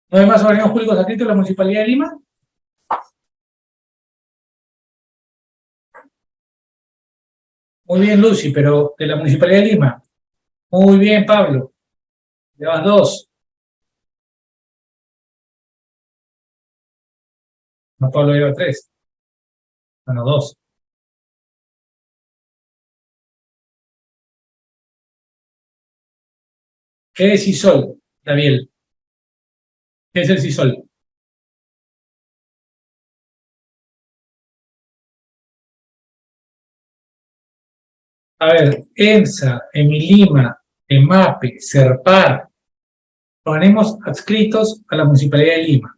¿No hay más organismos públicos adscritos a la Municipalidad de Lima? Muy bien, Lucy, pero de la Municipalidad de Lima. Muy bien, Pablo. Llevas dos. No, Pablo lleva tres. Bueno, dos. ¿Qué es CISOL, David? ¿Qué es el CISOL? A ver, EMSA, Emilima, EMAPE, CERPAR, organismos adscritos a la Municipalidad de Lima.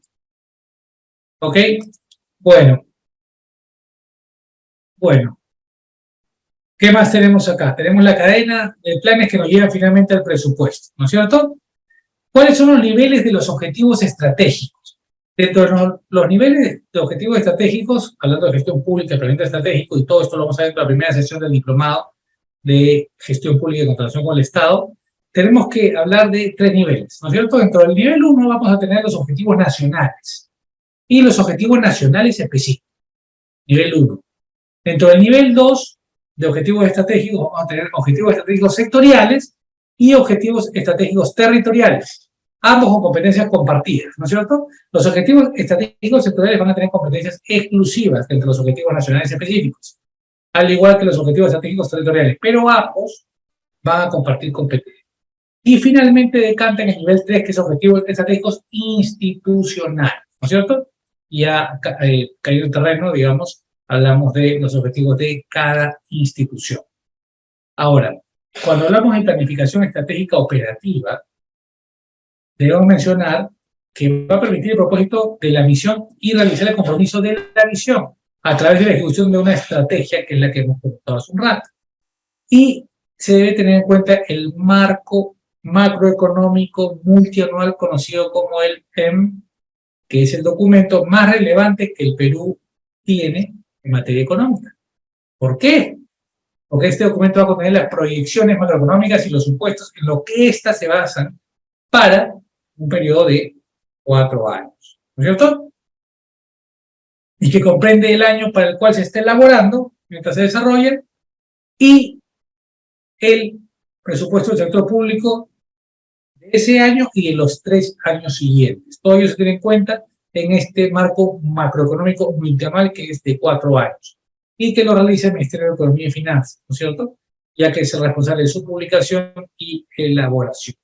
¿Ok? Bueno, bueno. ¿Qué más tenemos acá? Tenemos la cadena de planes que nos llevan finalmente al presupuesto, ¿no es cierto? ¿Cuáles son los niveles de los objetivos estratégicos? Dentro de los niveles de objetivos estratégicos, hablando de gestión pública, planeamiento estratégico, y todo esto lo vamos a ver en la primera sesión del diplomado de gestión pública y contratación con el Estado, tenemos que hablar de tres niveles, ¿no es cierto? Dentro del nivel 1 vamos a tener los objetivos nacionales y los objetivos nacionales específicos, nivel 1. Dentro del nivel 2 de objetivos estratégicos vamos a tener objetivos estratégicos sectoriales y objetivos estratégicos territoriales, ambos con competencias compartidas, ¿no es cierto? Los objetivos estratégicos sectoriales van a tener competencias exclusivas entre los objetivos nacionales específicos, al igual que los objetivos estratégicos territoriales, pero ambos van a compartir competencias. Y finalmente decanta en el nivel 3, que es objetivos estratégicos institucionales, ¿no es cierto? Ya caído en terreno, digamos, hablamos de los objetivos de cada institución. Ahora, cuando hablamos de planificación estratégica operativa, debemos mencionar que va a permitir el propósito de la misión y realizar el compromiso de la misión a través de la ejecución de una estrategia, que es la que hemos comentado hace un rato. Y se debe tener en cuenta el marco macroeconómico multianual conocido como el PEM, que es el documento más relevante que el Perú tiene en materia económica. ¿Por qué? Porque este documento va a contener las proyecciones macroeconómicas y los supuestos en lo que éstas se basan para un periodo de 4 años, ¿no es cierto? Y que comprende el año para el cual se está elaborando mientras se desarrolla y el presupuesto del sector público de ese año y de los 3 años siguientes. Todo ello se tiene en cuenta en este marco macroeconómico multianual que es de 4 años y que lo realiza el Ministerio de Economía y Finanzas, ¿no es cierto? Ya que es el responsable de su publicación y elaboración.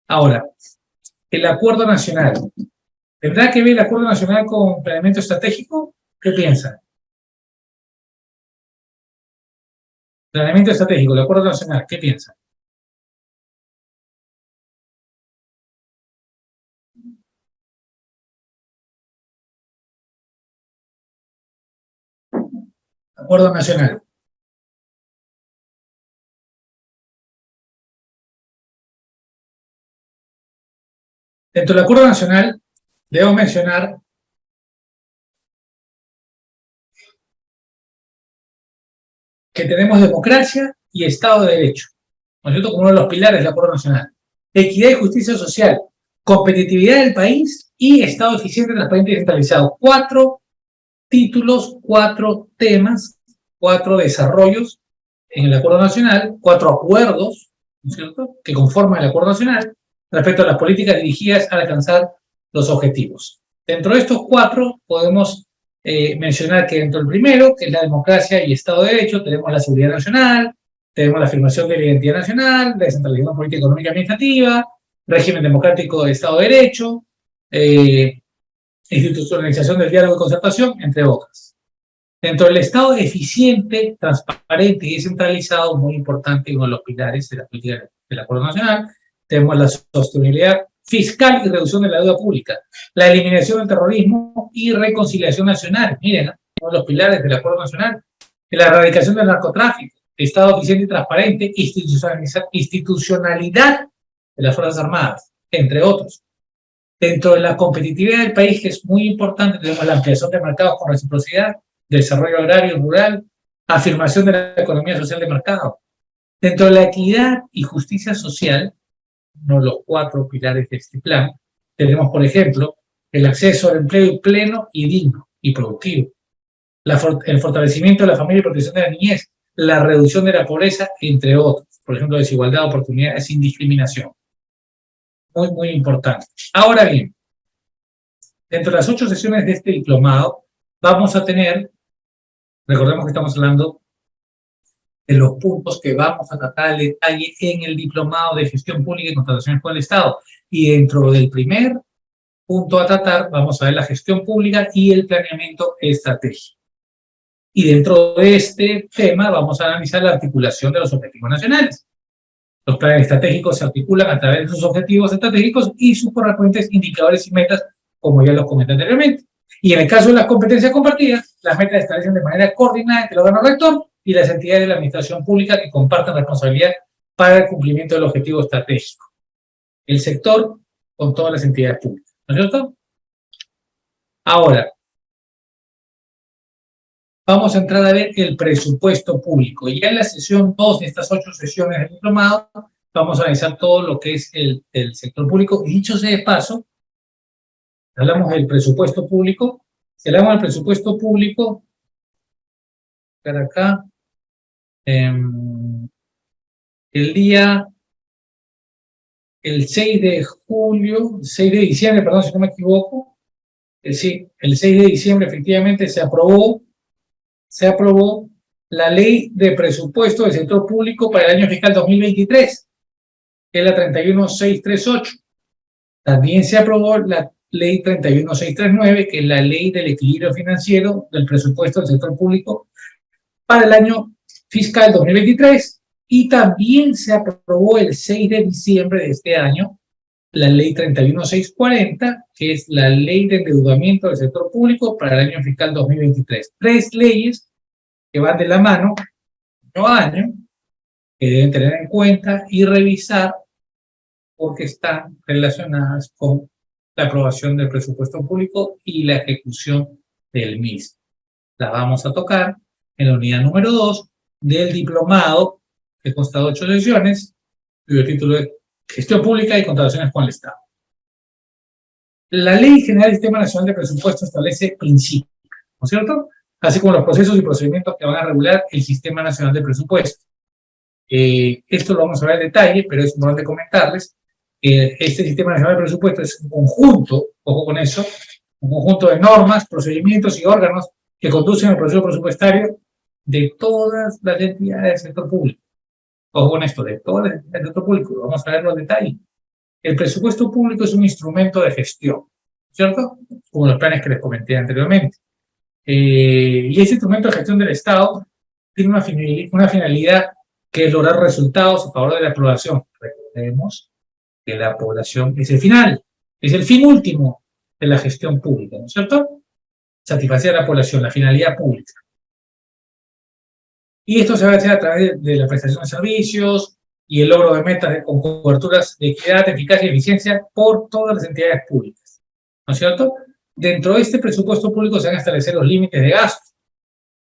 Ahora, el acuerdo nacional. ¿Tendrá que ver el acuerdo nacional con planeamiento estratégico? ¿Qué piensan? Planeamiento estratégico, el acuerdo nacional, ¿qué piensan? Acuerdo nacional. Dentro del acuerdo nacional, debo mencionar que tenemos democracia y Estado de Derecho, ¿no es cierto? Como uno de los pilares del acuerdo nacional. Equidad y justicia social, competitividad del país y Estado eficiente, transparente y descentralizado. 4 títulos, 4 temas, 4 desarrollos en el acuerdo nacional, 4 acuerdos, ¿no es cierto?, que conforman el acuerdo nacional respecto a las políticas dirigidas a alcanzar los objetivos. Dentro de estos 4 podemos mencionar que dentro del primero, que es la democracia y Estado de Derecho, tenemos la seguridad nacional, tenemos la afirmación de la identidad nacional, la descentralización política, económica y administrativa, régimen democrático de Estado de Derecho, institucionalización del diálogo y concertación, entre otras. Dentro del Estado eficiente, transparente y descentralizado, muy importante, uno de los pilares de la política del Acuerdo Nacional, tenemos la sostenibilidad fiscal y reducción de la deuda pública, la eliminación del terrorismo y reconciliación nacional. Miren, uno de los pilares del Acuerdo Nacional, la erradicación del narcotráfico, Estado eficiente y transparente, institucionalidad de las Fuerzas Armadas, entre otros. Dentro de la competitividad del país, que es muy importante, tenemos la ampliación de mercados con reciprocidad, desarrollo agrario y rural, afirmación de la economía social de mercado. Dentro de la equidad y justicia social, uno de los 4 pilares de este plan, tenemos, por ejemplo, el acceso al empleo pleno y digno y productivo, el fortalecimiento de la familia y protección de la niñez, la reducción de la pobreza, entre otros. Por ejemplo, desigualdad de oportunidades sin discriminación. Muy, muy importante. Ahora bien, dentro de las 8 sesiones de este diplomado, vamos a tener, recordemos que estamos hablando de los puntos que vamos a tratar al detalle en el diplomado de gestión pública y contrataciones con el Estado. Y dentro del primer punto a tratar, vamos a ver la gestión pública y el planeamiento estratégico. Y dentro de este tema vamos a analizar la articulación de los objetivos nacionales. Los planes estratégicos se articulan a través de sus objetivos estratégicos y sus correspondientes indicadores y metas, como ya los comenté anteriormente. Y en el caso de las competencias compartidas, las metas se establecen de manera coordinada entre el órgano rector y las entidades de la administración pública que comparten responsabilidad para el cumplimiento del objetivo estratégico. El sector con todas las entidades públicas, ¿no es cierto? Ahora, vamos a entrar a ver el presupuesto público. Ya en la sesión 2 de estas 8 sesiones del diplomado, vamos a analizar todo lo que es el sector público. Y dicho sea de paso, hablamos del presupuesto público. Si hablamos del presupuesto público, acá, el 6 de julio, 6 de diciembre, perdón si no me equivoco, sí, el 6 de diciembre efectivamente se aprobó la ley de presupuesto del sector público para el año fiscal 2023, que es la 31638. También se aprobó la ley 31639, que es la ley del equilibrio financiero del presupuesto del sector público para el año fiscal 2023, y también se aprobó el 6 de diciembre de este año la ley 31640, que es la ley de endeudamiento del sector público para el año fiscal 2023. 3 leyes que van de la mano, año a año, que deben tener en cuenta y revisar porque están relacionadas con la aprobación del presupuesto público y la ejecución del mismo. La vamos a tocar en la unidad número 2 del diplomado, que consta de 8 sesiones, cuyo título es Gestión Pública y Contrataciones con el Estado. La Ley General del Sistema Nacional de Presupuesto establece principios, ¿no es cierto?, así como los procesos y procedimientos que van a regular el Sistema Nacional de Presupuesto. Esto lo vamos a ver en detalle, pero es importante comentarles que este Sistema Nacional de Presupuesto es un conjunto, ojo con eso, un conjunto de normas, procedimientos y órganos que conducen al proceso presupuestario de todas las entidades del sector público. Ojo con esto, de todas las entidades del sector público. Vamos a verlo en detalle. El presupuesto público es un instrumento de gestión, ¿cierto? Como los planes que les comenté anteriormente. Y ese instrumento de gestión del Estado tiene una finalidad que es lograr resultados a favor de la población. Recordemos que la población es el final, es el fin último de la gestión pública, ¿no es cierto? Satisfacer a la población, la finalidad pública. Y esto se va a hacer a través de la prestación de servicios y el logro de metas con coberturas de equidad, eficacia y eficiencia por todas las entidades públicas, ¿no es cierto? Dentro de este presupuesto público se van a establecer los límites de gasto,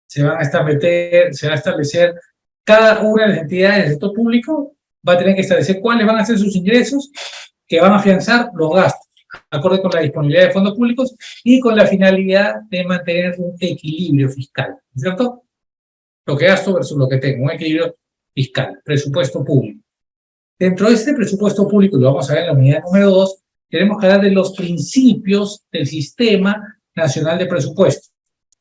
se va a establecer cada una de las entidades del sector público va a tener que establecer cuáles van a ser sus ingresos que van a afianzar los gastos, acorde con la disponibilidad de fondos públicos y con la finalidad de mantener un equilibrio fiscal, ¿no es cierto? Lo que gasto versus lo que tengo, un equilibrio fiscal, presupuesto público. Dentro de este presupuesto público, y lo vamos a ver en la unidad número 2, tenemos que hablar de los principios del Sistema Nacional de Presupuesto.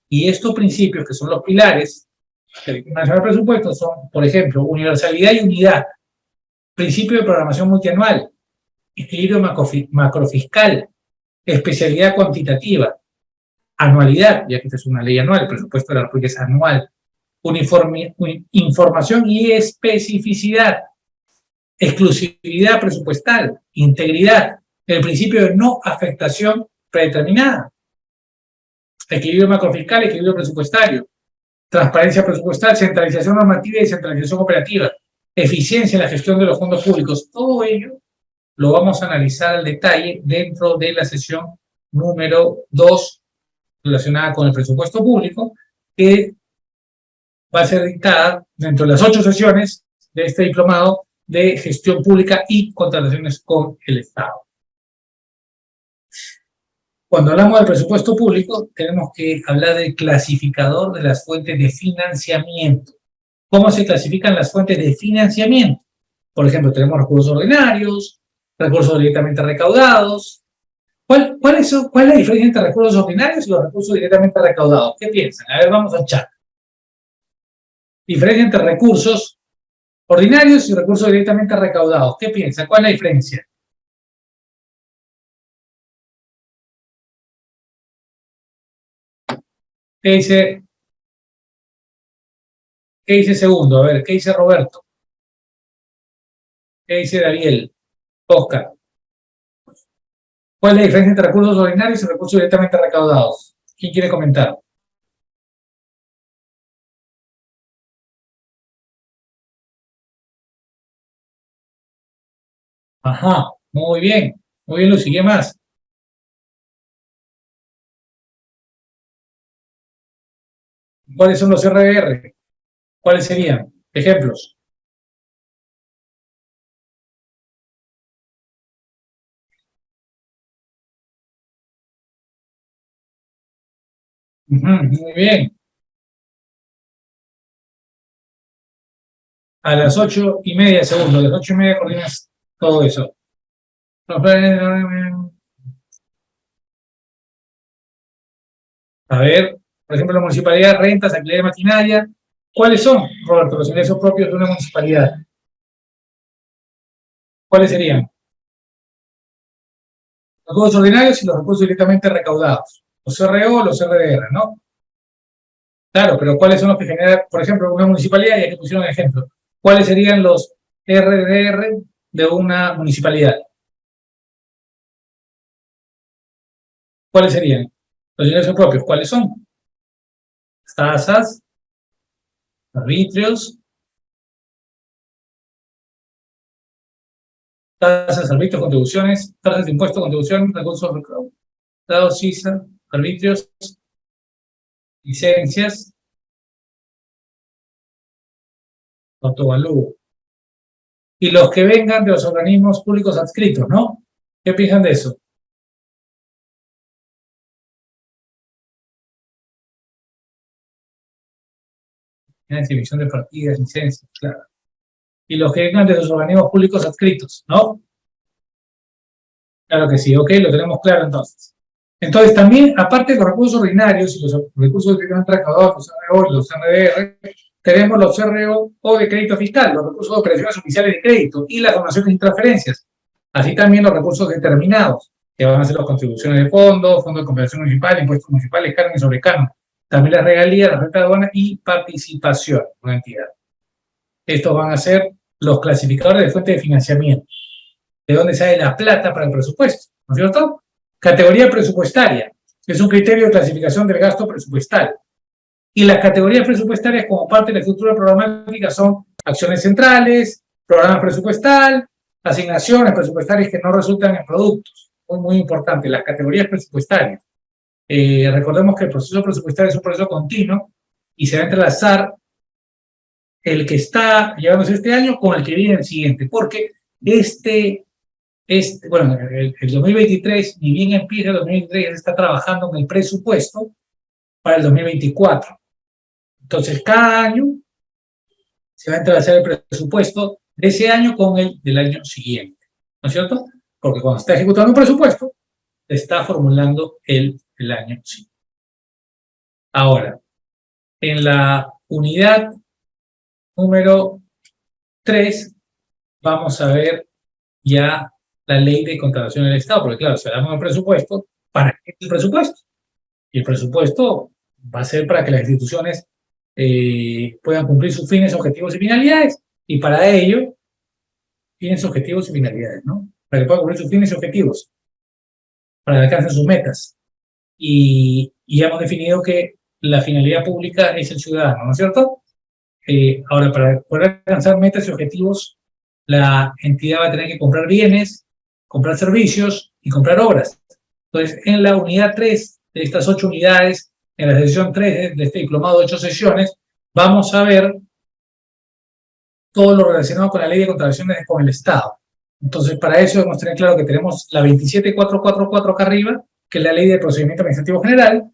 Y estos principios, que son los pilares del Sistema Nacional de Presupuesto, son, por ejemplo, universalidad y unidad, principio de programación multianual, equilibrio macrofiscal, especialidad cuantitativa, anualidad, ya que esta es una ley anual, el presupuesto de la República es anual, información y especificidad, exclusividad presupuestal, integridad, el principio de no afectación predeterminada, equilibrio macrofiscal, equilibrio presupuestario, transparencia presupuestal, centralización normativa y centralización operativa, eficiencia en la gestión de los fondos públicos. Todo ello lo vamos a analizar al detalle dentro de la sesión número 2 relacionada con el presupuesto público, que va a ser dictada dentro de las 8 sesiones de este diplomado de gestión pública y contrataciones con el Estado. Cuando hablamos del presupuesto público, tenemos que hablar del clasificador de las fuentes de financiamiento. ¿Cómo se clasifican las fuentes de financiamiento? Por ejemplo, tenemos recursos ordinarios, recursos directamente recaudados. ¿Cuál es la diferencia entre recursos ordinarios y los recursos directamente recaudados? ¿Qué piensan? A ver, vamos a echar. Diferencia entre recursos ordinarios y recursos directamente recaudados. ¿Qué piensan? ¿Cuál es la diferencia? ¿Qué dice segundo? A ver, ¿qué dice Roberto? ¿Qué dice Daniel? Oscar. ¿Cuál es la diferencia entre recursos ordinarios y recursos directamente recaudados? ¿Quién quiere comentar? Ajá, muy bien. Muy bien, Lucy. ¿Qué más? ¿Cuáles son los RR? ¿Cuáles serían? Ejemplos. Muy bien. A las 8:30, segundo. A las 8:30 coordinas todo eso. A ver, por ejemplo, la municipalidad, rentas, alquiler de maquinaria. ¿Cuáles son, Roberto, los ingresos propios de una municipalidad? ¿Cuáles serían? Los recursos ordinarios y los recursos directamente recaudados. Los CRO o los RDR, ¿no? Claro, pero ¿cuáles son los que generan, por ejemplo, una municipalidad? Ya que pusieron un ejemplo. ¿Cuáles serían los RDR de una municipalidad? ¿Cuáles serían? Los ingresos propios, ¿cuáles son? Tasas, arbitrios, tasas, arbitrios, contribuciones, tasas de impuesto, contribución, recursos recaudados, CISA, arbitrios, licencias, autovalúo. Y los que vengan de los organismos públicos adscritos, ¿no? ¿Qué piensan de eso? Emisión de partidas, licencias, claro. Y los que vengan de los organismos públicos adscritos, ¿no? Claro que sí, ok, lo tenemos claro entonces. Entonces también, aparte de los recursos ordinarios y los recursos directamente recaudados, los RO y los RDR, tenemos los RO o de crédito fiscal, los recursos de operaciones oficiales de crédito y las donaciones y transferencias. Así también los recursos determinados, que van a ser las contribuciones de fondos, fondos de cooperación municipal, impuestos municipales, carne y sobrecarne. También las regalías, la renta de aduana y participación de una entidad. Estos van a ser los clasificadores de fuente de financiamiento. De dónde sale la plata para el presupuesto, ¿no es cierto? Categoría presupuestaria, que es un criterio de clasificación del gasto presupuestal. Y las categorías presupuestarias como parte de la estructura programática son acciones centrales, programa presupuestal, asignaciones presupuestarias que no resultan en productos. Muy, muy importante, las categorías presupuestarias. Recordemos que el proceso presupuestario es un proceso continuo y se va a entrelazar el que está llevándose este año con el que viene el siguiente, porque bueno, el 2023, ni bien empieza el 2023, ya se está trabajando en el presupuesto para el 2024. Entonces, cada año se va a entrelazar el presupuesto de ese año con el del año siguiente, ¿no es cierto? Porque cuando se está ejecutando un presupuesto, se está formulando el año siguiente. Ahora, en la unidad número 3, vamos a ver ya la ley de contratación del Estado, porque claro, si hablamos del presupuesto, ¿para qué es el presupuesto? Y el presupuesto va a ser para que las instituciones puedan cumplir sus fines, objetivos y finalidades, y para ello fines, objetivos y finalidades, ¿no? Para que puedan cumplir sus fines y objetivos, para que alcancen sus metas. Y hemos definido que la finalidad pública es el ciudadano, ¿no es cierto? Ahora, para poder alcanzar metas y objetivos, la entidad va a tener que comprar bienes, comprar servicios y comprar obras. Entonces, en la unidad 3 de estas 8 unidades, en la sesión 3 de este diplomado de 8 sesiones, vamos a ver todo lo relacionado con la ley de contrataciones con el Estado. Entonces, para eso debemos tener claro que tenemos la 27444 acá arriba, que es la ley de procedimiento administrativo general,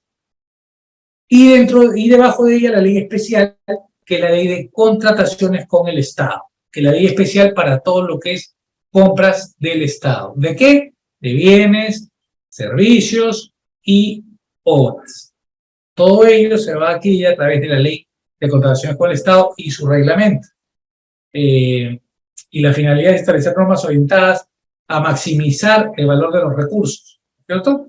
y debajo de ella la ley especial, que es la ley de contrataciones con el Estado, que es la ley especial para todo lo que es compras del Estado. ¿De qué? De bienes, servicios y obras. Todo ello se va aquí a través de la ley de contrataciones con el Estado y su reglamento. Y la finalidad es establecer normas orientadas a maximizar el valor de los recursos, ¿cierto?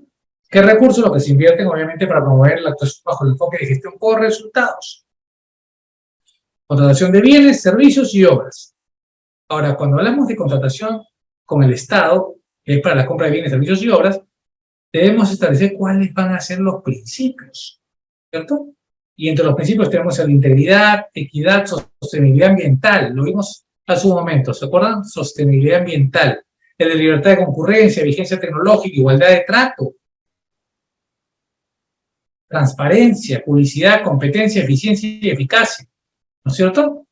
¿Qué recursos? Los que se invierten, obviamente, para promover la actuación bajo el enfoque de gestión por resultados. Contratación de bienes, servicios y obras. Ahora, cuando hablamos de contratación con el Estado, que es para la compra de bienes, servicios y obras, debemos establecer cuáles van a ser los principios, ¿cierto? Y entre los principios tenemos la integridad, equidad, sostenibilidad ambiental. Lo vimos hace un momento, ¿se acuerdan? Sostenibilidad ambiental. El de libertad de concurrencia, vigencia tecnológica, igualdad de trato, transparencia, publicidad, competencia, eficiencia y eficacia. ¿No es cierto?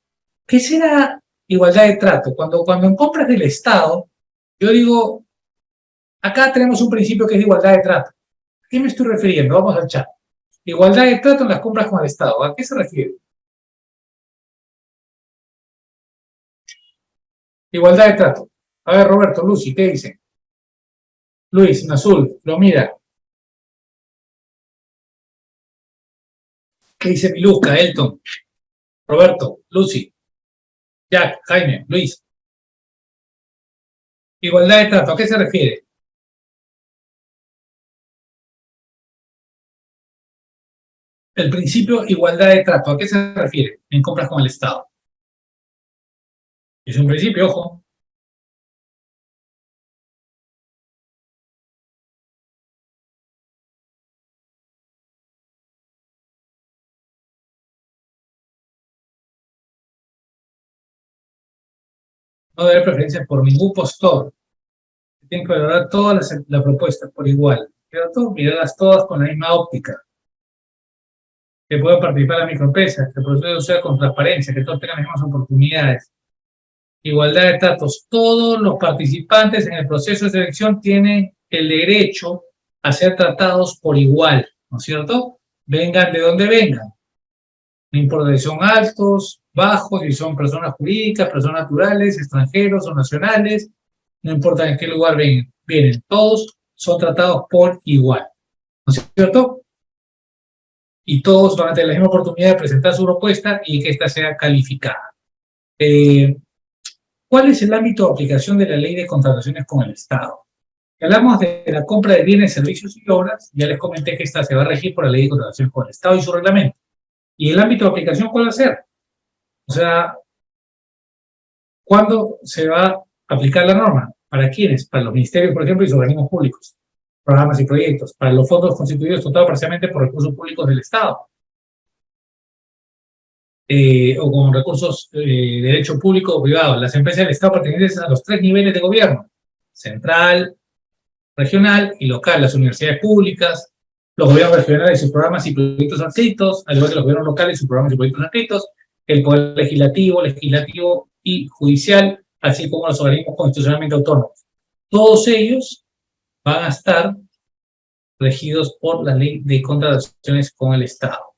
¿Qué será igualdad de trato? Cuando en compras del Estado, yo digo, acá tenemos un principio que es de igualdad de trato. ¿A qué me estoy refiriendo? Vamos al chat. Igualdad de trato en las compras con el Estado. ¿A qué se refiere? Igualdad de trato. A ver, Roberto, Lucy, ¿qué dice? Luis, en azul, lo mira. ¿Qué dice Miluska, Elton? Roberto, Lucy, Jack, Jaime, Luis. Igualdad de trato, ¿a qué se refiere? El principio igualdad de trato, ¿a qué se refiere en compras con el Estado? Es un principio, ojo. No debe haber preferencias por ningún postor. Tienen que valorar todas las propuestas por igual, ¿cierto? Mirarlas todas con la misma óptica. Que puedan participar las microempresas, que el proceso sea con transparencia, que todos tengan las mismas oportunidades. Igualdad de tratos. Todos los participantes en el proceso de selección tienen el derecho a ser tratados por igual, ¿no es cierto? Vengan de donde vengan. No importa si son altos, bajos, si son personas jurídicas, personas naturales, extranjeros o nacionales, no importa en qué lugar vienen, todos son tratados por igual, ¿no es cierto? Y todos van a tener la misma oportunidad de presentar su propuesta y que ésta sea calificada. ¿Cuál es el ámbito de aplicación de la ley de contrataciones con el Estado? Hablamos de la compra de bienes, servicios y obras, ya les comenté que esta se va a regir por la ley de contrataciones con el Estado y su reglamento. ¿Y el ámbito de aplicación cuál va a ser? O sea, ¿cuándo se va a aplicar la norma? ¿Para quiénes? Para los ministerios, por ejemplo, y sus organismos públicos, programas y proyectos, para los fondos constituidos total o parcialmente por recursos públicos del Estado, o con recursos de derecho público o privado. Las empresas del Estado pertenecen a los 3 niveles de gobierno: central, regional y local. Las universidades públicas, los gobiernos regionales y sus programas y proyectos adscritos, al igual que los gobiernos locales y sus programas y proyectos adscritos, el poder legislativo y judicial, así como los organismos constitucionalmente autónomos. Todos ellos van a estar regidos por la ley de contrataciones con el Estado.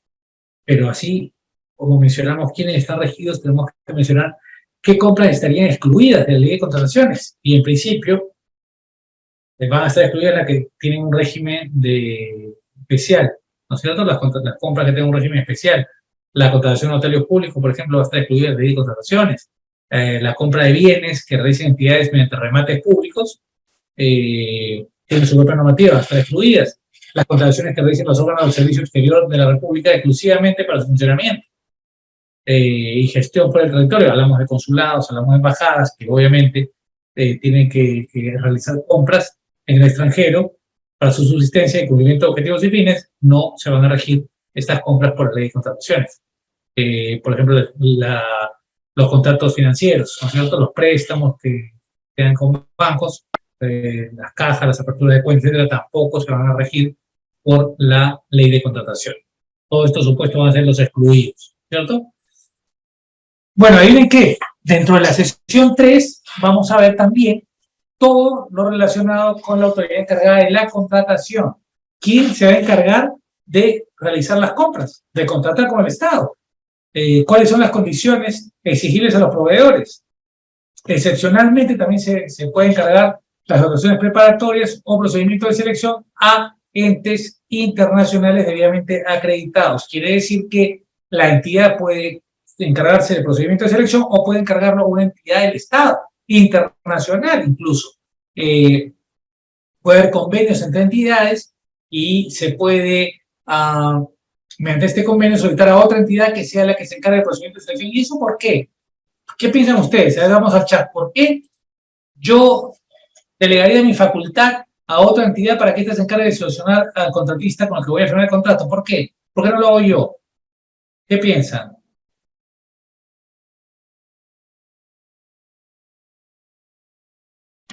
Pero así, como mencionamos quiénes están regidos, tenemos que mencionar qué compras estarían excluidas de la ley de contrataciones. Y en principio, van a estar excluidas las que tienen un régimen especial, ¿no es cierto? Las compras que tienen un régimen especial. La contratación de notarios públicos, por ejemplo, va a estar excluida de la ley de contrataciones. La compra de bienes que realicen entidades mediante remates públicos tienen su propia normativa, van a estar excluidas. Las contrataciones que realicen los órganos del Servicio Exterior de la República exclusivamente para su funcionamiento y gestión por el territorio. Hablamos de consulados, hablamos de embajadas, que obviamente tienen que realizar compras en el extranjero para su subsistencia y cumplimiento de objetivos y fines, no se van a regir estas compras por la ley de contrataciones. Por ejemplo, los contratos financieros, ¿no es cierto? Los préstamos que quedan con bancos, las cajas, las aperturas de cuentas, etcétera, tampoco se van a regir por la ley de contratación. Todos estos supuestos van a ser los excluidos, ¿cierto? Bueno, adivinen qué, dentro de la sección 3 vamos a ver también todo lo relacionado con la autoridad encargada de la contratación. ¿Quién se va a encargar de realizar las compras, de contratar con el Estado? ¿Cuáles son las condiciones exigibles a los proveedores? Excepcionalmente también se puede encargar las evaluaciones preparatorias o procedimientos de selección a entes internacionales debidamente acreditados. Quiere decir que la entidad puede encargarse del procedimiento de selección o puede encargarlo a una entidad del Estado, internacional incluso. Puede haber convenios entre entidades y se puede, mediante este convenio, solicitar a otra entidad que sea la que se encargue del procedimiento de selección. ¿Y eso por qué? ¿Qué piensan ustedes? Ahora vamos al chat. ¿Por qué yo delegaría mi facultad a otra entidad para que ésta se encargue de seleccionar al contratista con el que voy a firmar el contrato? ¿Por qué? ¿Por qué no lo hago yo? ¿Qué piensan?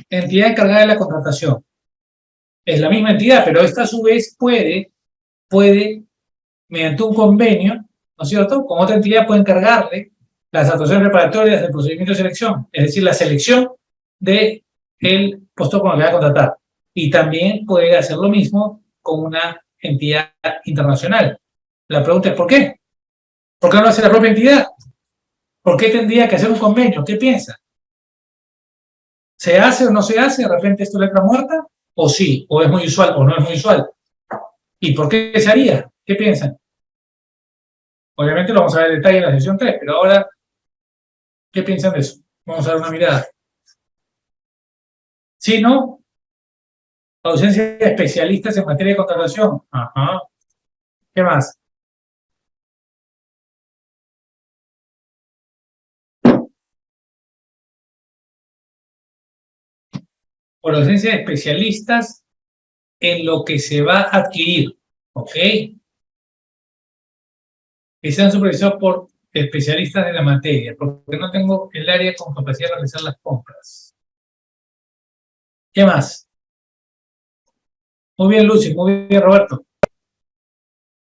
Entidad encargada de la contratación. Es la misma entidad, pero esta a su vez puede, mediante un convenio, ¿no es cierto?, con otra entidad puede encargarle las actuaciones preparatorias del procedimiento de selección, es decir, la selección del puesto con el que va a contratar. Y también puede hacer lo mismo con una entidad internacional. La pregunta es ¿por qué? ¿Por qué no lo hace la propia entidad? ¿Por qué tendría que hacer un convenio? ¿Qué piensa? ¿Se hace o no se hace? ¿De repente esto es letra muerta? ¿O sí? ¿O es muy usual? ¿O no es muy usual? ¿Y por qué se haría? ¿Qué piensan? Obviamente lo vamos a ver en detalle en la sesión 3, pero ahora, ¿qué piensan de eso? Vamos a dar una mirada. ¿Sí, no? Ausencia de especialistas en materia de contratación. Ajá. ¿Qué más? Por ausencia de especialistas en lo que se va a adquirir. ¿Ok? Que sean supervisados por especialistas de la materia, porque no tengo el área con capacidad de realizar las compras. ¿Qué más? Muy bien, Lucy. Muy bien, Roberto.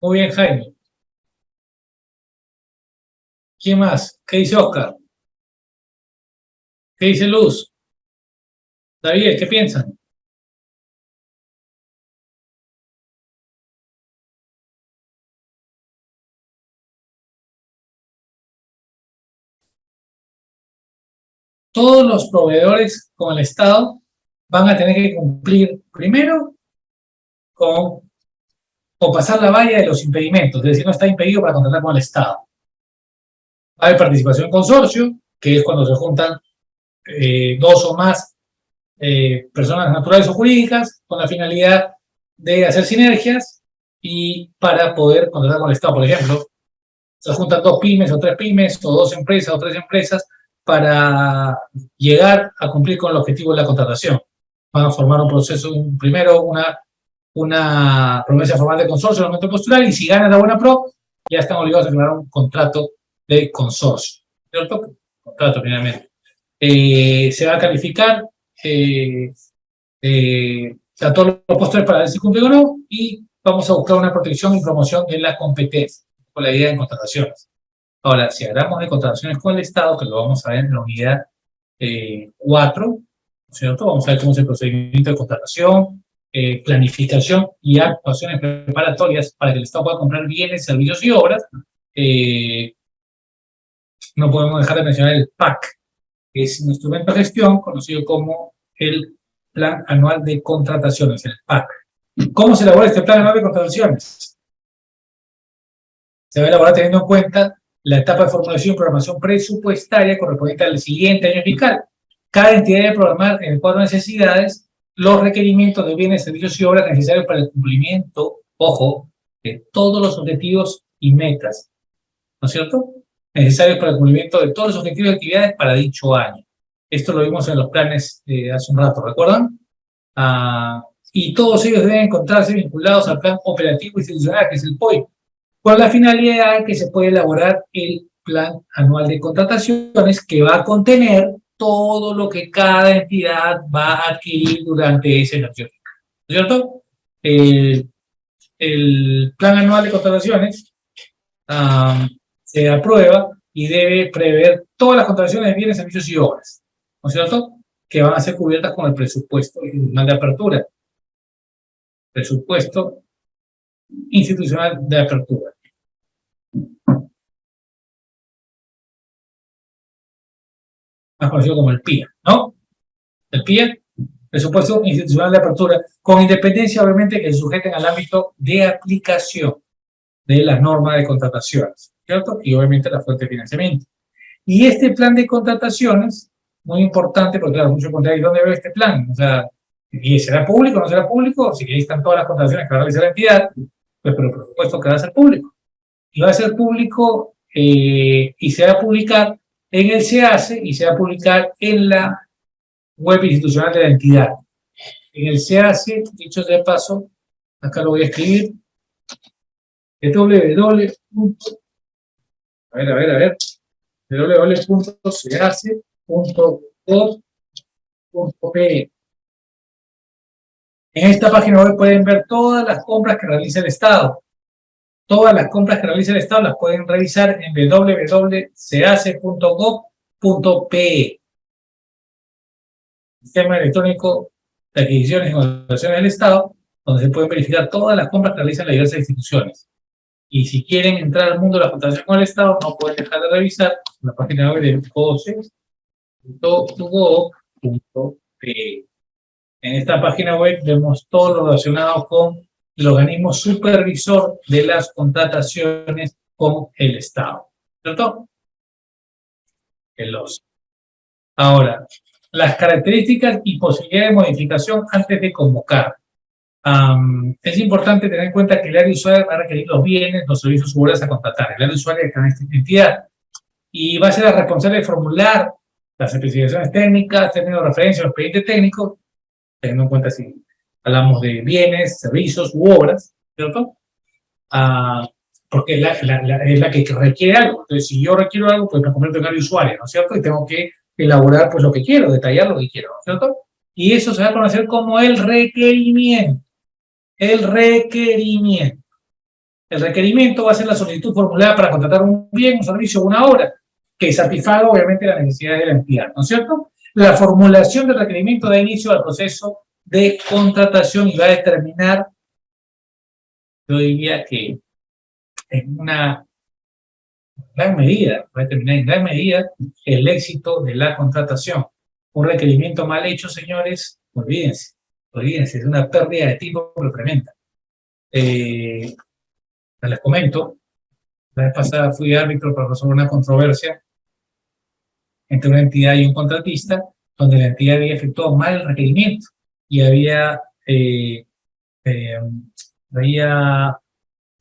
Muy bien, Jaime. ¿Quién más? ¿Qué dice Oscar? ¿Qué dice Luz? David, ¿qué piensan? Todos los proveedores con el Estado van a tener que cumplir primero con o pasar la valla de los impedimentos, es decir, no está impedido para contratar con el Estado. Hay participación en consorcio, que es cuando se juntan dos o más personas naturales o jurídicas con la finalidad de hacer sinergias y para poder contratar con el Estado. Por ejemplo, se juntan dos pymes o tres pymes o dos empresas o tres empresas para llegar a cumplir con el objetivo de la contratación. Van a formar un proceso, primero una promesa formal de consorcio en el momento postular y si ganan la buena pro, ya están obligados a firmar un contrato de consorcio. ¿Cierto? Contrato, finalmente. Se va a calificar a todos los postores para ver si cumplen o no y vamos a buscar una protección y promoción de la competencia con la idea de contrataciones. Ahora, si hablamos de contrataciones con el Estado, que lo vamos a ver en la unidad 4, ¿cierto? Vamos a ver cómo es el procedimiento de contratación, planificación y actuaciones preparatorias para que el Estado pueda comprar bienes, servicios y obras. No podemos dejar de mencionar el PAC, que es un instrumento de gestión conocido como el Plan Anual de Contrataciones, el PAC. ¿Cómo se elabora este Plan Anual de Contrataciones? Se va a elaborar teniendo en cuenta la etapa de formulación y programación presupuestaria correspondiente al siguiente año fiscal. Cada entidad debe programar en el cuadro de necesidades los requerimientos de bienes, servicios y obras necesarios para el cumplimiento, ojo, de todos los objetivos y metas, ¿no es cierto?, necesarios para el cumplimiento de todos los objetivos y actividades para dicho año. Esto lo vimos en los planes hace un rato, ¿recuerdan? Y todos ellos deben encontrarse vinculados al plan operativo institucional, que es el POI, con la finalidad de que se pueda elaborar el plan anual de contrataciones que va a contener todo lo que cada entidad va a adquirir durante ese ejercicio, ¿no es cierto? El plan anual de contrataciones se aprueba y debe prever todas las contrataciones de bienes, servicios y obras, ¿no es cierto?, que van a ser cubiertas con el presupuesto institucional de apertura. Presupuesto institucional de apertura. Más conocido como el PIA, ¿no? El PIA, presupuesto institucional de apertura, con independencia, obviamente, que se sujeten al ámbito de aplicación de las normas de contrataciones, ¿cierto? Y obviamente la fuente de financiamiento. Y este plan de contrataciones, muy importante, porque claro, muchos preguntan, ¿y dónde veo este plan? O sea, ¿y será público o no será público? Si ahí están todas las contrataciones que va a realizar la entidad, pues pero por supuesto que va a ser público. Y va a ser público y se va a publicar en el SEACE y se va a publicar en la web institucional de la entidad. En el SEACE, dicho de paso, acá lo voy a escribir, www.seace.gov.pe. En esta página web pueden ver todas las compras que realiza el Estado. Todas las compras que realiza el Estado las pueden revisar en www.seace.gov.pe. Sistema electrónico de adquisiciones y contrataciones del Estado, donde se pueden verificar todas las compras que realizan las diversas instituciones. Y si quieren entrar al mundo de la contratación con el Estado, no pueden dejar de revisar la página web de COSE.gov.pe. En esta página web vemos todo lo relacionado con el organismo supervisor de las contrataciones con el Estado, ¿cierto? Ahora, las características y posibilidades de modificación antes de convocar. Es importante tener en cuenta que el área usuaria va a requerir los bienes, los servicios u obras a contratar. El área usuaria de cada entidad y va a ser la responsable de formular las especificaciones técnicas, términos de referencia, los expedientes técnicos, teniendo en cuenta si hablamos de bienes, servicios u obras, ¿cierto? Porque es la que requiere algo. Entonces, si yo requiero algo, pues me convierto en área usuaria, ¿no es cierto? Y tengo que elaborar pues lo que quiero, detallar lo que quiero, ¿no es cierto? Y eso se va a conocer como el requerimiento. El requerimiento. El requerimiento va a ser la solicitud formulada para contratar un bien, un servicio o una obra que satisfaga obviamente las necesidades de la entidad, ¿no es cierto? La formulación del requerimiento da inicio al proceso de contratación y va a determinar, yo diría que en una gran medida, va a determinar en gran medida el éxito de la contratación. Un requerimiento mal hecho, señores, olvídense, es una pérdida de tiempo tremenda. Les comento, la vez pasada fui árbitro para resolver una controversia entre una entidad y un contratista, donde la entidad había efectuado mal el requerimiento y había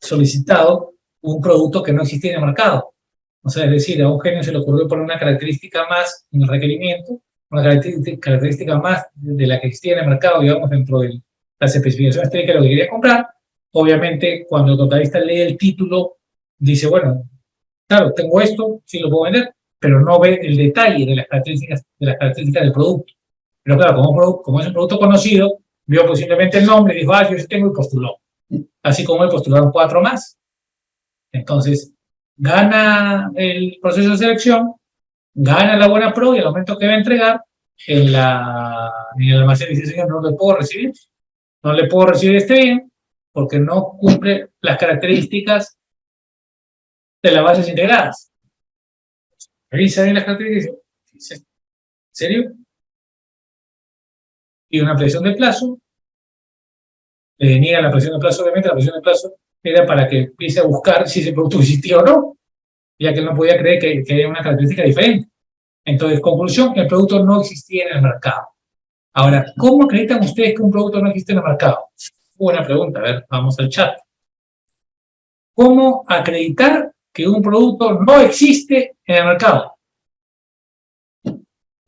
solicitado un producto que no existía en el mercado. O sea, es decir, a Eugenio se le ocurrió poner una característica más en el requerimiento, una característica más de la que existía en el mercado, digamos, dentro de las especificaciones técnicas de lo que quería comprar. Obviamente, cuando el contratista lee el título, dice, bueno, claro, tengo esto, sí lo puedo vender, pero no ve el detalle de las características del producto. Pero claro, como es un producto conocido, vio posiblemente el nombre y dijo, yo sí tengo y postuló. Así como él postularon 4 más. Entonces, gana el proceso de selección, gana la buena pro y el aumento que va a entregar en el almacén dice, señor, no le puedo recibir este bien porque no cumple las características de las bases integradas. Revisa bien las características. ¿En serio? Y una ampliación de plazo, niega la ampliación de plazo, obviamente la ampliación de plazo era para que empiece a buscar si ese producto existía o no, ya que él no podía creer que había una característica diferente. Entonces, conclusión, el producto no existía en el mercado. Ahora, ¿cómo acreditan ustedes que un producto no existe en el mercado? Buena pregunta, a ver, vamos al chat. ¿Cómo acreditar que un producto no existe en el mercado?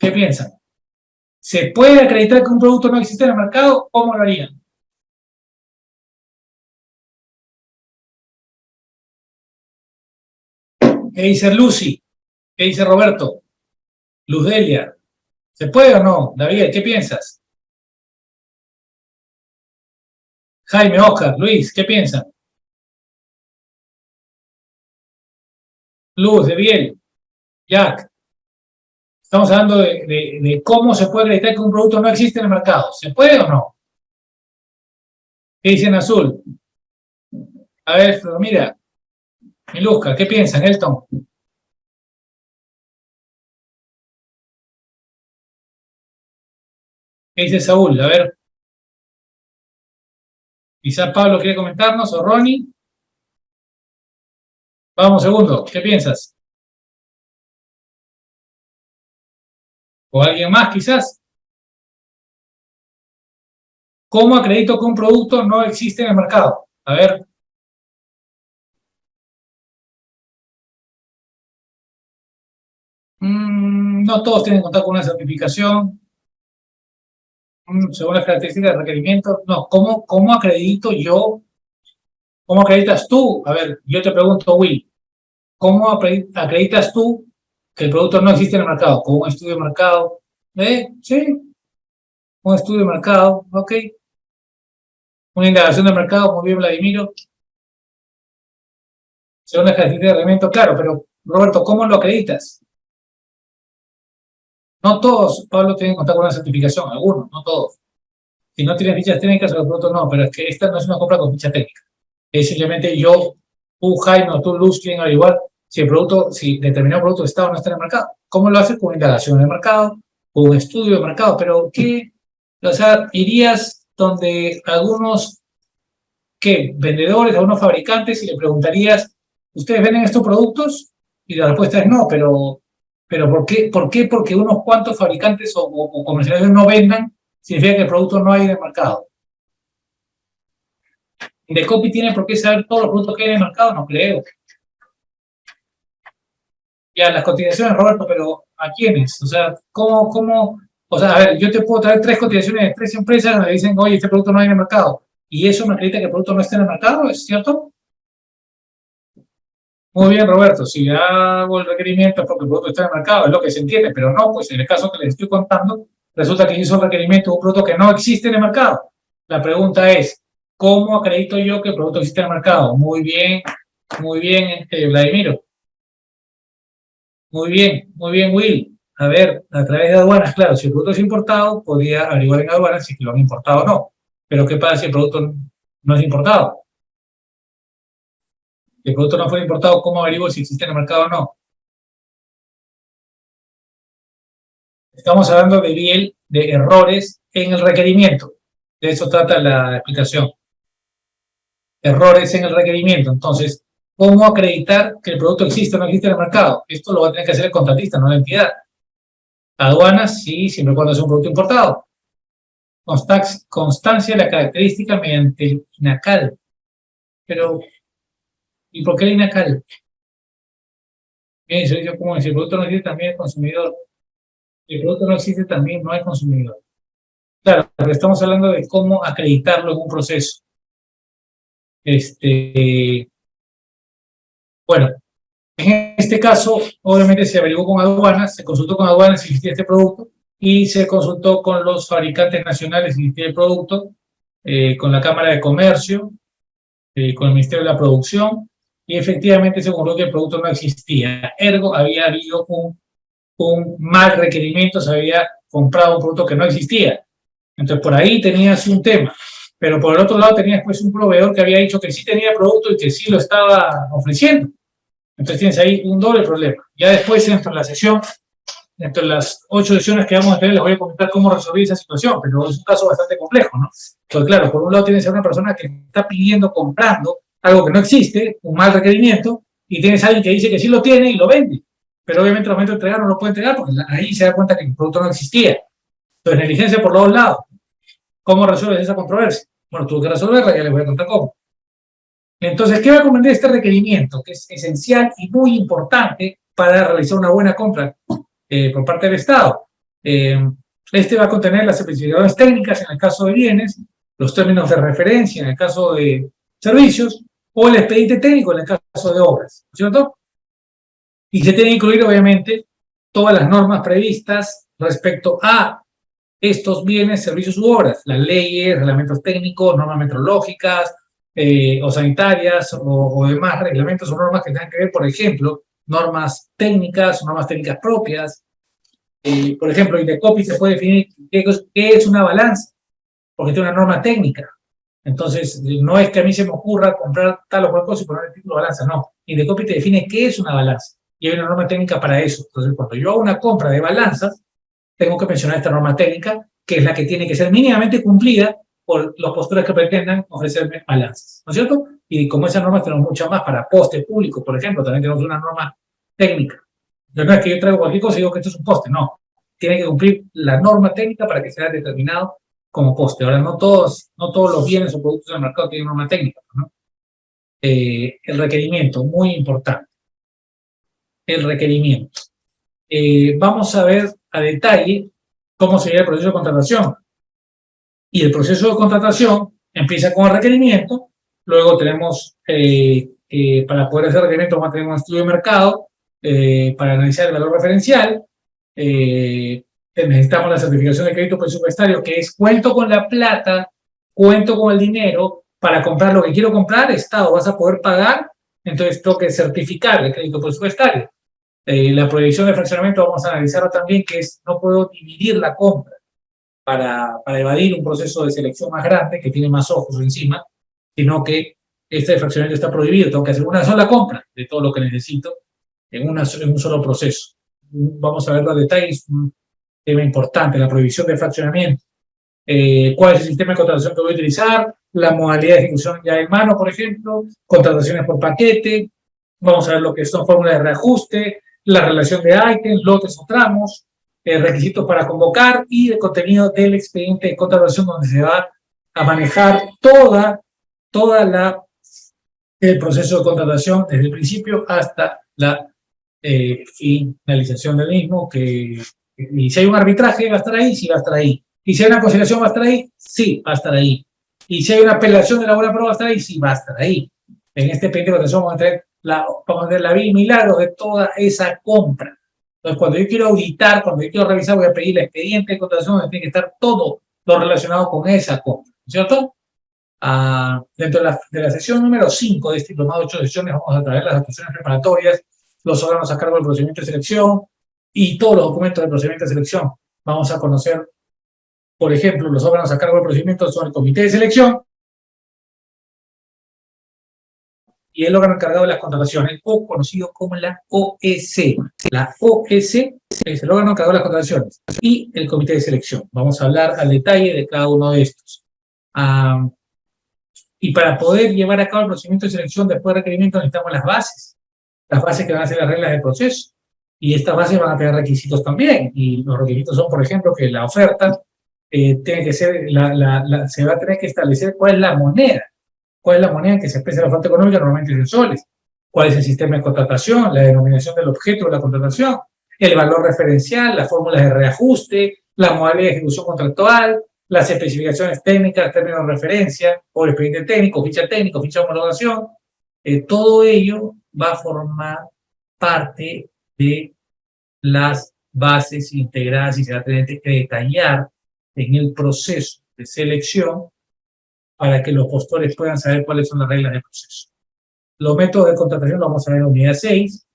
¿Qué piensan? ¿Se puede acreditar que un producto no existe en el mercado? ¿Cómo lo harían? ¿Qué dice Lucy? ¿Qué dice Roberto? Luz Delia. ¿Se puede o no? David, ¿qué piensas? Jaime, Oscar, Luis, ¿qué piensan? Luz, de Biel, Jack. Estamos hablando de cómo se puede acreditar que un producto no existe en el mercado. ¿Se puede o no? ¿Qué dicen azul? A ver, mira, Miluska, ¿qué piensan, Elton? ¿Qué dice Saúl? A ver, quizás Pablo quiere comentarnos o Ronnie. Vamos, segundo, ¿qué piensas? ¿O alguien más quizás? ¿Cómo acredito que un producto no existe en el mercado? A ver. No todos tienen que contar con una certificación. Según las características de requerimiento. No, ¿cómo acredito yo? ¿Cómo acreditas tú? A ver, yo te pregunto, Will, ¿cómo acreditas tú que el producto no existe en el mercado? ¿Con un estudio de mercado? Sí, un estudio de mercado, ok. Una indagación de mercado, muy bien, Vladimiro. Según las características de requerimiento, claro, pero Roberto, ¿cómo lo acreditas? No todos, Pablo, tienen que contar con una certificación, algunos, no todos. Si no tienes fichas técnicas, los productos no, pero es que esta no es una compra con ficha técnica. Es simplemente yo, tú, Jaime, o tú, Luz, quieren averiguar si el producto, si determinado producto está o no está en el mercado. ¿Cómo lo haces? Con una indagación en el mercado, con un estudio de mercado, pero ¿qué? O sea, irías donde algunos, ¿qué? Vendedores, algunos fabricantes y le preguntarías, ¿ustedes venden estos productos? Y la respuesta es no, pero ¿por qué? ¿Por qué? Porque unos cuantos fabricantes o comercializadores no vendan, significa que el producto no hay en el mercado. ¿Indecopi tiene por qué saber todos los productos que hay en el mercado? No creo. Ya, las cotizaciones, Roberto, pero ¿a quiénes? O sea, ¿cómo? O sea, a ver, yo te puedo traer tres cotizaciones de tres empresas donde dicen, oye, este producto no hay en el mercado. Y eso me acredita que el producto no está en el mercado, ¿es cierto? Muy bien, Roberto, si hago el requerimiento es porque el producto está en el mercado, es lo que se entiende, pero no, pues en el caso que les estoy contando, resulta que hizo el requerimiento de un producto que no existe en el mercado. La pregunta es, ¿cómo acredito yo que el producto existe en el mercado? Muy bien, Vladimiro. Muy bien, Will. A ver, a través de aduanas, claro, si el producto es importado, podría averiguar en aduanas si lo han importado o no. Pero ¿qué pasa si el producto no es importado? Si el producto no fue importado, ¿cómo averiguo si existe en el mercado o no? Estamos hablando de bien de errores en el requerimiento. De eso trata la explicación. Errores en el requerimiento. Entonces, ¿cómo acreditar que el producto existe o no existe en el mercado? Esto lo va a tener que hacer el contratista, no la entidad. Aduanas, sí, siempre y cuando es un producto importado. Constancia de la característica mediante el INACAL. Pero, ¿y por qué el INACAL? Bien, servicio común. Si el producto no existe, también es consumidor. Si el producto no existe, también no hay consumidor. Claro, pero estamos hablando de cómo acreditarlo en un proceso. Bueno, en este caso, obviamente se averiguó con aduanas, se consultó con aduanas si existía este producto y se consultó con los fabricantes nacionales si existía el producto, con la Cámara de Comercio, con el Ministerio de la Producción, y efectivamente se concluyó que el producto no existía. Ergo, había habido un mal requerimiento, se había comprado un producto que no existía. Entonces, por ahí tenías un tema. Pero por el otro lado tenías pues un proveedor que había dicho que sí tenía producto y que sí lo estaba ofreciendo. Entonces tienes ahí un doble problema. Ya después, entre la sesión, entre las 8 sesiones que vamos a tener, les voy a comentar cómo resolver esa situación, pero es un caso bastante complejo, ¿no? Porque claro, por un lado tienes a una persona que está pidiendo, comprando algo que no existe, un mal requerimiento, y tienes a alguien que dice que sí lo tiene y lo vende. Pero obviamente al momento de entregar no lo puede entregar porque ahí se da cuenta que el producto no existía. Entonces, negligencia por los dos lados. ¿Cómo resuelves esa controversia? Bueno, tuvo que resolverla, ya les voy a contar cómo. Entonces, ¿qué va a comprender este requerimiento? Que es esencial y muy importante para realizar una buena compra por parte del Estado. Este va a contener las especificaciones técnicas en el caso de bienes, los términos de referencia en el caso de servicios, o el expediente técnico en el caso de obras, ¿no es cierto? Y se tiene que incluir, obviamente, todas las normas previstas respecto a estos bienes, servicios u obras, las leyes, reglamentos técnicos, normas metrológicas o sanitarias o demás reglamentos o normas que tengan que ver, por ejemplo, normas técnicas propias. Por ejemplo, Indecopi se puede definir qué es una balanza, porque tiene una norma técnica. Entonces, no es que a mí se me ocurra comprar tal o cual cosa y poner el título de balanza, no. Indecopi te define qué es una balanza y hay una norma técnica para eso. Entonces, cuando yo hago una compra de balanzas, tengo que mencionar esta norma técnica, que es la que tiene que ser mínimamente cumplida por los postores que pretendan ofrecerme balanzas, ¿no es cierto? Y como esas normas tenemos muchas más para poste público, por ejemplo, también tenemos una norma técnica. Entonces, no es que yo traigo cualquier cosa y digo que esto es un poste, no. Tiene que cumplir la norma técnica para que sea determinado como poste. Ahora, no todos los bienes o productos del mercado tienen norma técnica, ¿no? El requerimiento, muy importante. El requerimiento. Vamos a ver a detalle cómo sería el proceso de contratación. Y el proceso de contratación empieza con el requerimiento, luego tenemos, para poder hacer requerimiento, vamos a tener un estudio de mercado para analizar el valor referencial, necesitamos la certificación de crédito presupuestario, que es cuento con la plata, cuento con el dinero para comprar lo que quiero comprar, Estado, vas a poder pagar, entonces tengo que certificar el crédito presupuestario. La prohibición de fraccionamiento vamos a analizarla también, que es no puedo dividir la compra para evadir un proceso de selección más grande que tiene más ojos encima, sino que este fraccionamiento está prohibido, tengo que hacer una sola compra de todo lo que necesito en un solo proceso. Vamos a ver los detalles, un tema importante, la prohibición de fraccionamiento. ¿Cuál es el sistema de contratación que voy a utilizar? La modalidad de ejecución ya en mano, por ejemplo, contrataciones por paquete, vamos a ver lo que son fórmulas de reajuste, la relación de ítems, lotes o tramos, requisitos para convocar y el contenido del expediente de contratación donde se va a manejar el proceso de contratación desde el principio hasta la finalización del mismo, y si hay un arbitraje va a estar ahí, sí va a estar ahí. Y si hay una conciliación va a estar ahí, sí va a estar ahí. Y si hay una apelación de la buena prueba va a estar ahí, sí va a estar ahí. En este expediente de contratación vamos a tener la vía y milagro de toda esa compra. Entonces, cuando yo quiero auditar, cuando yo quiero revisar, voy a pedir el expediente de contratación donde tiene que estar todo lo relacionado con esa compra, ¿cierto? Dentro de la sesión número 5 de este diplomado de 8 sesiones vamos a traer las actuaciones preparatorias, los órganos a cargo del procedimiento de selección y todos los documentos del procedimiento de selección. Vamos a conocer, por ejemplo, los órganos a cargo del procedimiento son el comité de selección y el órgano encargado de las contrataciones, o conocido como la OEC. La OEC es el órgano encargado de las contrataciones y el comité de selección. Vamos a hablar al detalle de cada uno de estos. Y para poder llevar a cabo el procedimiento de selección después de requerimiento necesitamos las bases que van a ser las reglas del proceso. Y estas bases van a tener requisitos también. Y los requisitos son, por ejemplo, que la oferta tiene que ser, se va a tener que establecer cuál es la moneda en que se expresa la oferta económica, normalmente es en soles. ¿Cuál es el sistema de contratación? La denominación del objeto de la contratación, el valor referencial, las fórmulas de reajuste, la modalidad de ejecución contractual, las especificaciones técnicas, términos de referencia, o el expediente técnico, ficha de homologación. Todo ello va a formar parte de las bases integradas y se va a tener que detallar en el proceso de selección para que los postores puedan saber cuáles son las reglas del proceso. Los métodos de contratación los vamos a ver en la unidad 6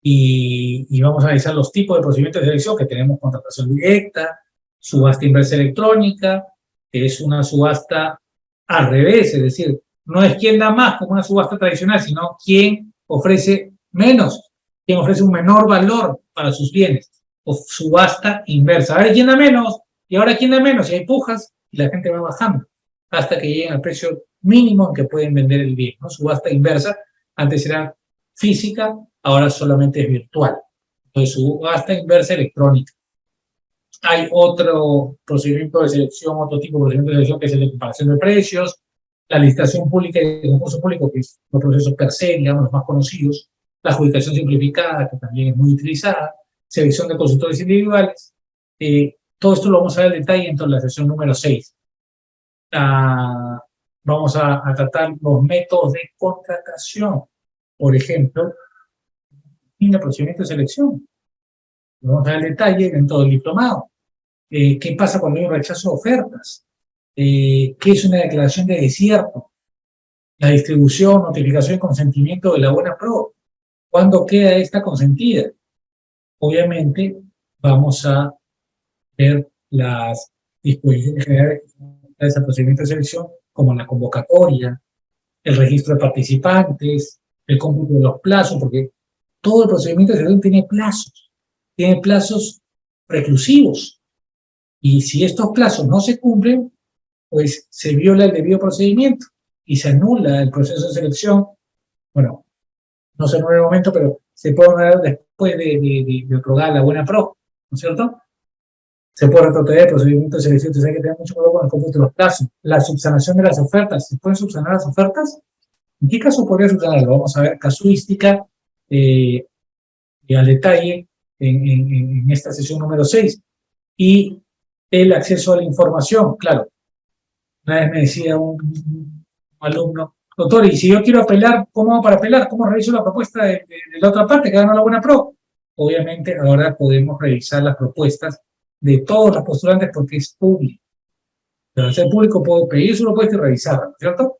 y vamos a analizar los tipos de procedimientos de selección que tenemos: contratación directa, subasta inversa electrónica, que es una subasta al revés, es decir, no es quien da más como una subasta tradicional, sino quien ofrece menos, quien ofrece un menor valor para sus bienes, o subasta inversa. A ver, ¿quién da menos? Y ahora, ¿quién da menos? Y hay pujas y la gente va bajando hasta que lleguen al precio mínimo en que pueden vender el bien, ¿no? Subasta inversa, antes era física, ahora solamente es virtual. Entonces, subasta inversa electrónica. Hay otro procedimiento de selección, otro tipo de procedimiento de selección, que es el de comparación de precios, la licitación pública y el concurso público, que es los procesos per se, digamos, los más conocidos, la adjudicación simplificada, que también es muy utilizada, selección de consultores individuales. Todo esto lo vamos a ver en detalle en la sesión número 6. Vamos a tratar los métodos de contratación. Por ejemplo, en el procedimiento de selección. Vamos a ver el detalle dentro del diplomado. ¿Qué pasa cuando hay un rechazo de ofertas? ¿Qué es una declaración de desierto? La distribución, notificación y consentimiento de la buena pro. ¿Cuándo queda esta consentida? Obviamente, vamos a ver las disposiciones generales de ese procedimiento de selección, como la convocatoria, el registro de participantes, el cómputo de los plazos, porque todo el procedimiento de selección tiene plazos reclusivos. Y si estos plazos no se cumplen, pues se viola el debido procedimiento y se anula el proceso de selección. Bueno, no se anula en el momento, pero se puede anular después de otorgar la buena pro, ¿no es cierto? Se puede retrotraer el procedimiento de selección, entonces hay que tener mucho cuidado con el cómputo de los plazos. La subsanación de las ofertas, ¿se pueden subsanar las ofertas? ¿En qué caso podría subsanarlo? Vamos a ver casuística al detalle en esta sesión número 6. Y el acceso a la información, claro. Una vez me decía un alumno, doctor, y si yo quiero apelar, ¿cómo hago para apelar? ¿Cómo reviso la propuesta de la otra parte que ganó la buena pro? Obviamente ahora podemos revisar las propuestas de todos los postulantes porque es público. Pero al ser público puedo pedir su propuesta y revisarla, ¿cierto?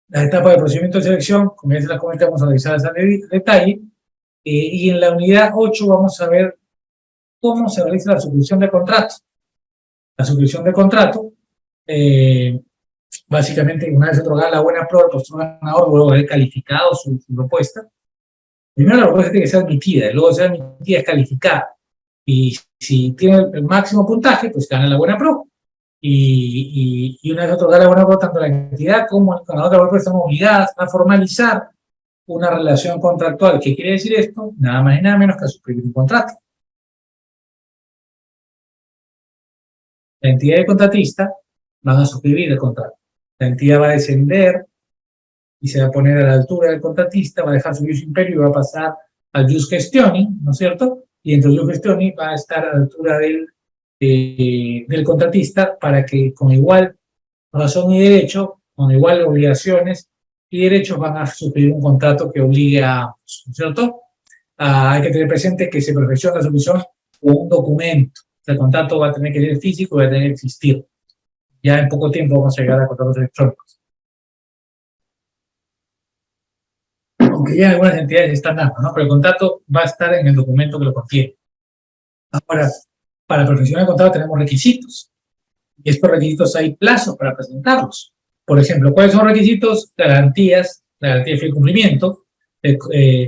Las etapas de procedimiento de selección, como ya se las comenté, vamos a revisarlas en detalle. Y en la unidad 8 vamos a ver cómo se realiza la suscripción de contrato. La suscripción de contrato, básicamente, una vez otorgada la buena pro, el postulador ganador, luego de haber calificado su propuesta. Primero la propuesta tiene que ser admitida, y luego de ser admitida es calificada. Y si tiene el máximo puntaje, pues gana la buena pro. Y una vez otorgada la buena pro, tanto la entidad como el ganador de la buena pro están obligadas a formalizar una relación contractual. ¿Qué quiere decir esto? Nada más y nada menos que a suscribir un contrato. La entidad de contratista van a suscribir el contrato. La entidad va a descender y se va a poner a la altura del contratista, va a dejar su jus imperio y va a pasar al jus gestioning, ¿no es cierto? Y entre el jus gestioning va a estar a la altura del contratista para que con igual razón y derecho, con igual obligaciones y derechos van a suscribir un contrato que obligue a ambos, ¿no es cierto? Hay que tener presente que se perfecciona la solución con un documento. O sea, el contrato va a tener que ser físico y va a tener que existir. Ya en poco tiempo vamos a llegar a contratos electrónicos. Aunque ya algunas entidades están dando, ¿no? Pero el contrato va a estar en el documento que lo contiene. Ahora, para perfeccionar el contrato tenemos requisitos. Y estos requisitos hay plazos para presentarlos. Por ejemplo, ¿cuáles son los requisitos? Garantías, la garantía de fiel cumplimiento,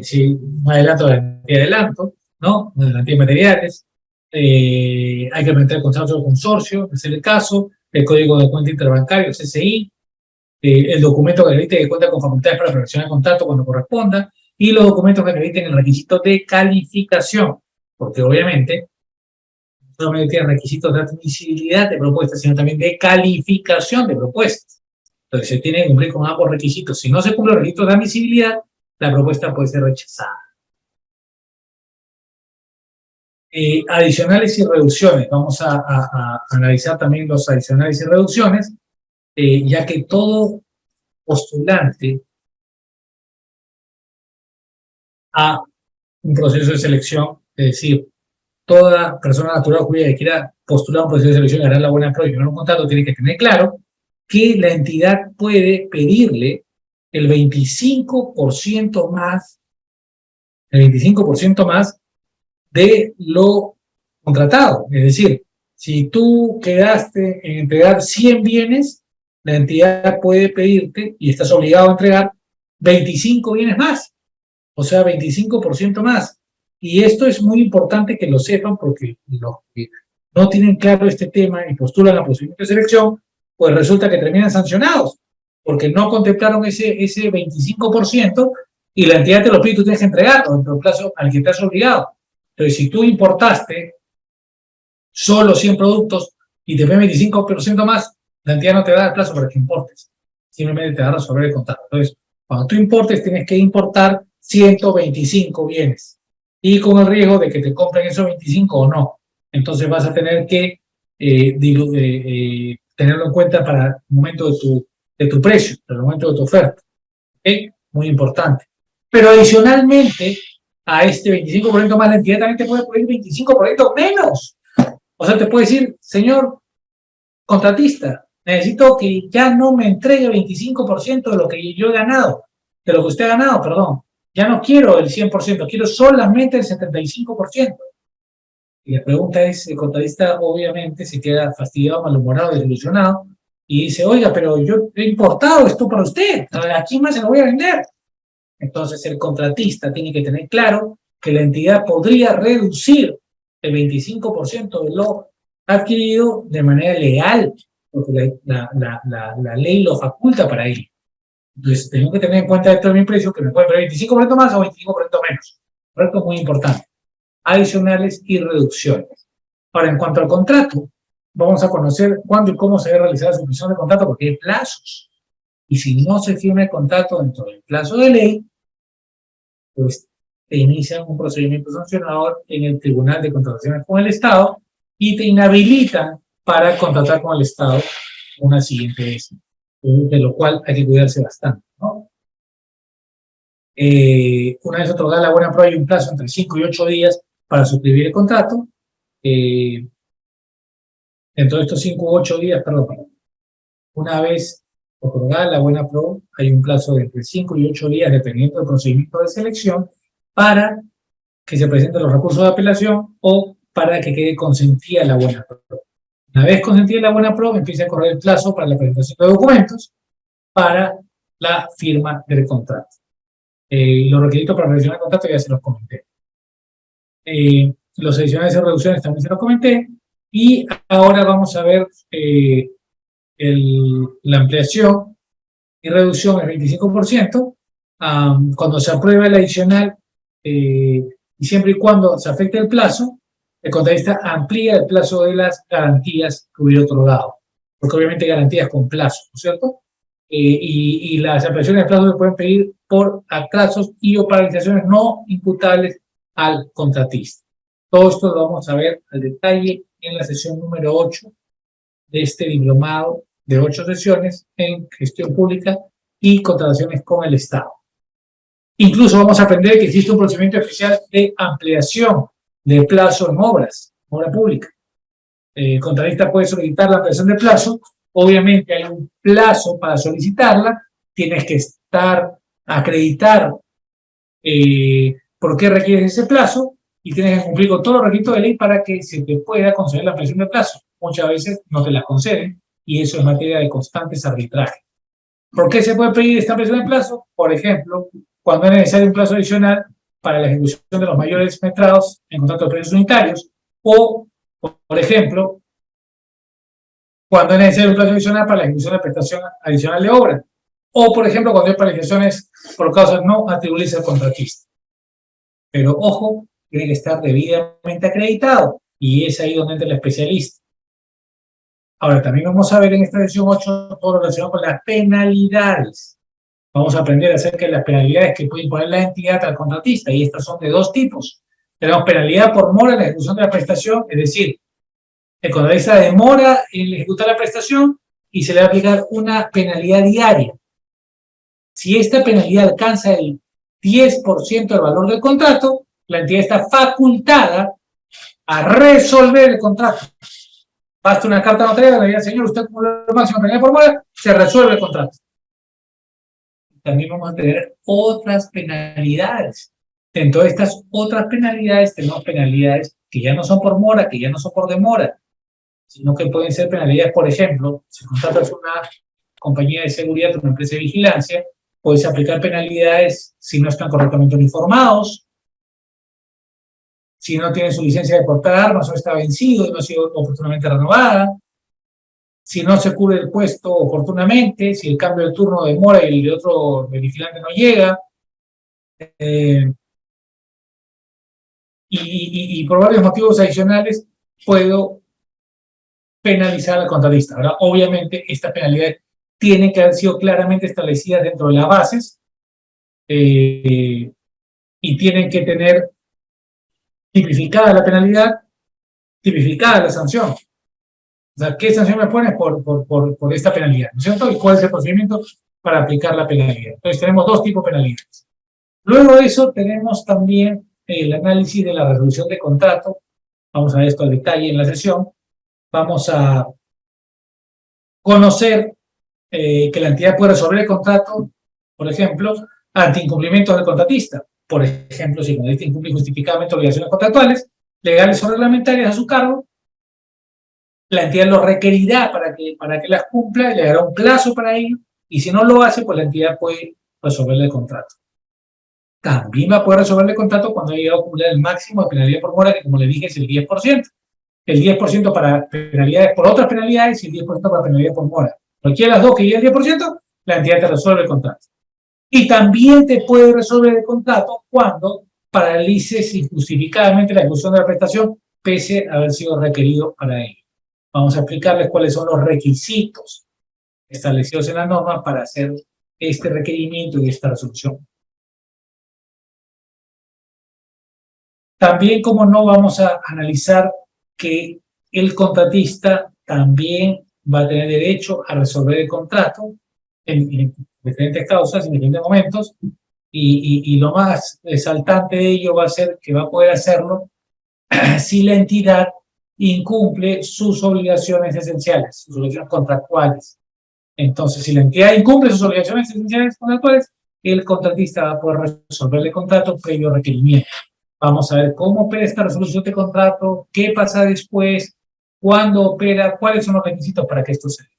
si un adelanto, la garantía de adelanto, ¿no? Una garantía de materiales, hay que presentar el contrato de consorcio, es el caso, el código de cuenta interbancario, CCI, el documento que acredite que cuenta con facultades para perfeccionar el contrato cuando corresponda, y los documentos que acrediten el requisito de calificación, porque obviamente no solamente tiene requisitos de admisibilidad de propuestas, sino también de calificación de propuestas. Entonces se tiene que cumplir con ambos requisitos. Si no se cumplen los requisitos de admisibilidad, la propuesta puede ser rechazada. Adicionales y reducciones. Vamos a analizar también los adicionales y reducciones, ya que todo postulante a un proceso de selección, es decir, toda persona natural o jurídica que quiera postular un proceso de selección y ganar la buena pro y firmar un contrato tiene que tener claro que la entidad puede pedirle el 25% más, de lo contratado. Es decir, si tú quedaste en entregar 100 bienes, la entidad puede pedirte, y estás obligado a entregar, 25 bienes más, o sea, 25% más. Y esto es muy importante que lo sepan porque los que no tienen claro este tema y postulan la procedimiento de selección, pues resulta que terminan sancionados, porque no contemplaron ese 25% y la entidad te lo pide y tú tienes que entregarlo dentro del plazo al que te has obligado. Entonces, si tú importaste solo 100 productos y te piden 25% más, la entidad no te da el plazo para que importes. Simplemente te da a resolver el contrato. Entonces, cuando tú importes, tienes que importar 125 bienes. y con el riesgo de que te compren esos 25 o no. Entonces vas a tener que tenerlo en cuenta para el momento de tu precio, para el momento de tu oferta. ¿Okay? Muy importante. Pero adicionalmente a este 25% más, la entidad también te puede pedir 25% menos. O sea, te puede decir, señor contratista, necesito que ya no me entregue 25% de lo que yo he ganado, de lo que usted ha ganado, perdón. Ya no quiero el 100%, quiero solamente el 75%. Y la pregunta es, el contratista obviamente se queda fastidiado, malhumorado, desilusionado, y dice, oiga, pero yo he importado esto para usted, ¿a quién más se lo voy a vender? Entonces el contratista tiene que tener claro que la entidad podría reducir el 25% de lo adquirido de manera legal, porque la ley lo faculta para ello. Entonces tengo que tener en cuenta esto de mi precio, que me puede pedir 25% más o 25% menos. Correcto, muy importante. Adicionales y reducciones. Ahora, en cuanto al contrato, vamos a conocer cuándo y cómo se debe realizar la suscripción de contrato, porque hay plazos. Y si no se firma el contrato dentro del plazo de ley, pues te inician un procedimiento sancionador en el Tribunal de Contrataciones con el Estado y te inhabilitan para contratar con el Estado una siguiente vez, de lo cual hay que cuidarse bastante, ¿no? Una vez otorgada la buena prueba, hay un plazo entre 5 y 8 días para suscribir el contrato. Dentro de estos 5 u 8 días, perdón, una vez otorgada la buena prueba, hay un plazo de entre 5 y 8 días, dependiendo del procedimiento de selección, para que se presenten los recursos de apelación o para que quede consentida la buena prueba. Una vez consentida la buena prueba, empieza a correr el plazo para la presentación de documentos para la firma del contrato. Los requisitos para realizar el contrato ya se los comenté. Los adicionales y reducciones también se los comenté. Y ahora vamos a ver la ampliación y reducción es 25%. Cuando se aprueba el adicional, y siempre y cuando se afecte el plazo, el contratista amplía el plazo de las garantías que hubiera otorgado. Porque obviamente garantías con plazo, ¿no es cierto? Y las ampliaciones de plazo se pueden pedir por atrasos y o paralizaciones no imputables al contratista. Todo esto lo vamos a ver al detalle en la sesión número 8 de este diplomado de 8 sesiones en gestión pública y contrataciones con el Estado. Incluso vamos a aprender que existe un procedimiento especial de ampliación de plazo en obra pública. El contratista puede solicitar la ampliación de plazo. Obviamente hay un plazo para solicitarla. Tienes que acreditar por qué requieres ese plazo y tienes que cumplir con todos los requisitos de ley para que se te pueda conceder la ampliación de plazo. Muchas veces no te la conceden y eso es materia de constantes arbitrajes. ¿Por qué se puede pedir esta ampliación de plazo? Por ejemplo, cuando es necesario un plazo adicional para la ejecución de los mayores metrados en contratos de precios unitarios, o, por ejemplo, cuando es necesario un plazo adicional para la ejecución de prestación adicional de obra, o, por ejemplo, cuando hay paralizaciones por causas no atribuibles al contratista. Pero, ojo, tiene que estar debidamente acreditado, y es ahí donde entra el especialista. Ahora, también vamos a ver en esta sesión 8 todo lo relacionado con las penalidades. Vamos a aprender acerca de las penalidades que puede imponer la entidad al contratista, y estas son de dos tipos. Tenemos penalidad por mora en la ejecución de la prestación, es decir, el contratista demora en ejecutar la prestación y se le va a aplicar una penalidad diaria. Si esta penalidad alcanza el 10% del valor del contrato, la entidad está facultada a resolver el contrato. Basta una carta notarial que le diga, señor, usted acumuló la máxima penalidad por mora, se resuelve el contrato. También vamos a tener otras penalidades. Dentro de estas otras penalidades tenemos penalidades que ya no son por mora, que ya no son por demora, sino que pueden ser penalidades, por ejemplo, si contratas una compañía de seguridad o una empresa de vigilancia, puedes aplicar penalidades si no están correctamente uniformados, si no tienen su licencia de portar armas o está vencido y no ha sido oportunamente renovada, si no se cubre el puesto oportunamente, si el cambio de turno demora y el de otro vigilante no llega, y por varios motivos adicionales puedo penalizar al contratista. Ahora, obviamente, estas penalidades tienen que haber sido claramente establecidas dentro de las bases y tienen que tener tipificada la penalidad, tipificada la sanción. O sea, ¿qué sanción me pones por esta penalidad? ¿No es cierto? ¿Y cuál es el procedimiento para aplicar la penalidad? Entonces tenemos dos tipos de penalidades. Luego de eso tenemos también el análisis de la resolución de contrato. Vamos a ver esto al detalle en la sesión. Vamos a conocer que la entidad puede resolver el contrato, por ejemplo, ante incumplimiento del contratista. Por ejemplo, si el contratista incumple justificadamente obligaciones contractuales, legales o reglamentarias a su cargo, la entidad lo requerirá para que las cumpla, le dará un plazo para ello, y si no lo hace, pues la entidad puede resolverle el contrato. También va a poder resolverle el contrato cuando haya llegado a acumular el máximo de penalidad por mora, que como le dije es el 10%. El 10% para penalidades por otras penalidades y el 10% para penalidades por mora. Cualquiera de las dos que llegue al 10%, la entidad te resuelve el contrato. Y también te puede resolver el contrato cuando paralices injustificadamente la ejecución de la prestación, pese a haber sido requerido para ello. Vamos a explicarles cuáles son los requisitos establecidos en la norma para hacer este requerimiento y esta resolución. También, como no, vamos a analizar que el contratista también va a tener derecho a resolver el contrato en diferentes causas, en diferentes momentos, y lo más exaltante de ello va a ser que va a poder hacerlo si la entidad incumple sus obligaciones esenciales, sus obligaciones contractuales. Entonces, si la entidad incumple sus obligaciones esenciales contractuales, el contratista va a poder resolverle el contrato previo requerimiento. Vamos a ver cómo opera esta resolución de contrato, qué pasa después, cuándo opera, cuáles son los requisitos para que esto se dé.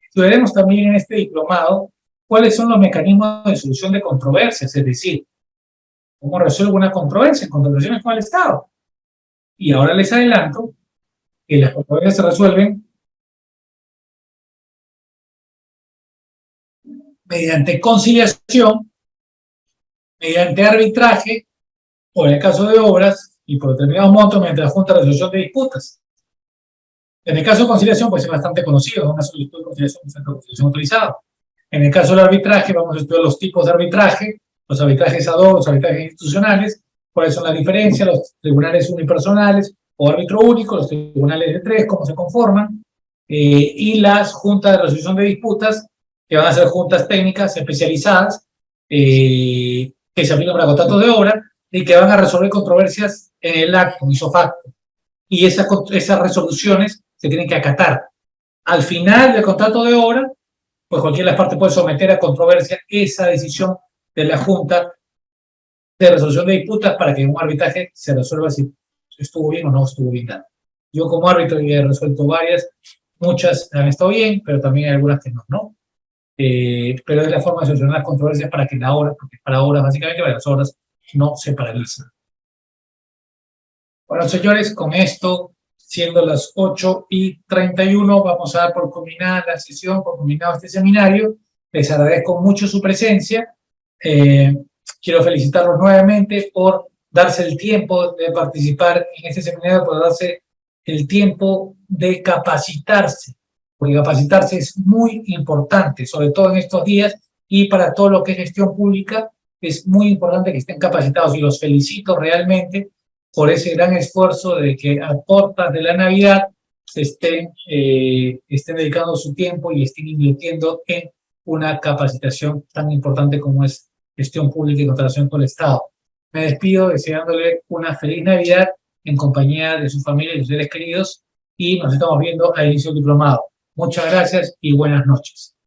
Estudiaremos también en este diplomado cuáles son los mecanismos de solución de controversias, es decir, cómo resuelvo una controversia en contrataciones con el Estado. Y ahora les adelanto que las controversias se resuelven mediante conciliación, mediante arbitraje, o en el caso de obras, y por determinados montos, mediante la Junta de Resolución de Disputas. En el caso de conciliación, pues es bastante conocido, ¿no? Una solicitud de conciliación, un centro de conciliación autorizado. En el caso del arbitraje, vamos a estudiar los tipos de arbitraje, los arbitrajes ad hoc, los arbitrajes institucionales, cuáles son las diferencias, los tribunales unipersonales o árbitro único, los tribunales de tres, cómo se conforman, y las juntas de resolución de disputas, que van a ser juntas técnicas especializadas, que se aplican para contratos de obra y que van a resolver controversias en el acto, ipso facto. Y esas resoluciones se tienen que acatar. Al final del contrato de obra, pues cualquiera de las partes puede someter a controversia esa decisión de la Junta de Resolución de Disputas para que en un arbitraje se resuelva si estuvo bien o no estuvo bien dado. Yo como árbitro he resuelto varias, muchas han estado bien, pero también hay algunas que no, ¿no? Pero es la forma de solucionar las controversias para que la obra, porque para obras básicamente, para las obras no se paralicen. Bueno, señores, con esto, siendo las 8:31, vamos a dar por culminada la sesión, por culminado este seminario. Les agradezco mucho su presencia. Quiero felicitarlos nuevamente por darse el tiempo de participar en este seminario, por darse el tiempo de capacitarse, porque capacitarse es muy importante, sobre todo en estos días, y para todo lo que es gestión pública, es muy importante que estén capacitados, y los felicito realmente por ese gran esfuerzo de que a puertas de la Navidad se estén dedicando su tiempo y estén invirtiendo en una capacitación tan importante como es gestión pública y contratación con el Estado. Me despido deseándole una feliz Navidad en compañía de su familia y sus seres queridos, y nos estamos viendo al inicio del diplomado. Muchas gracias y buenas noches.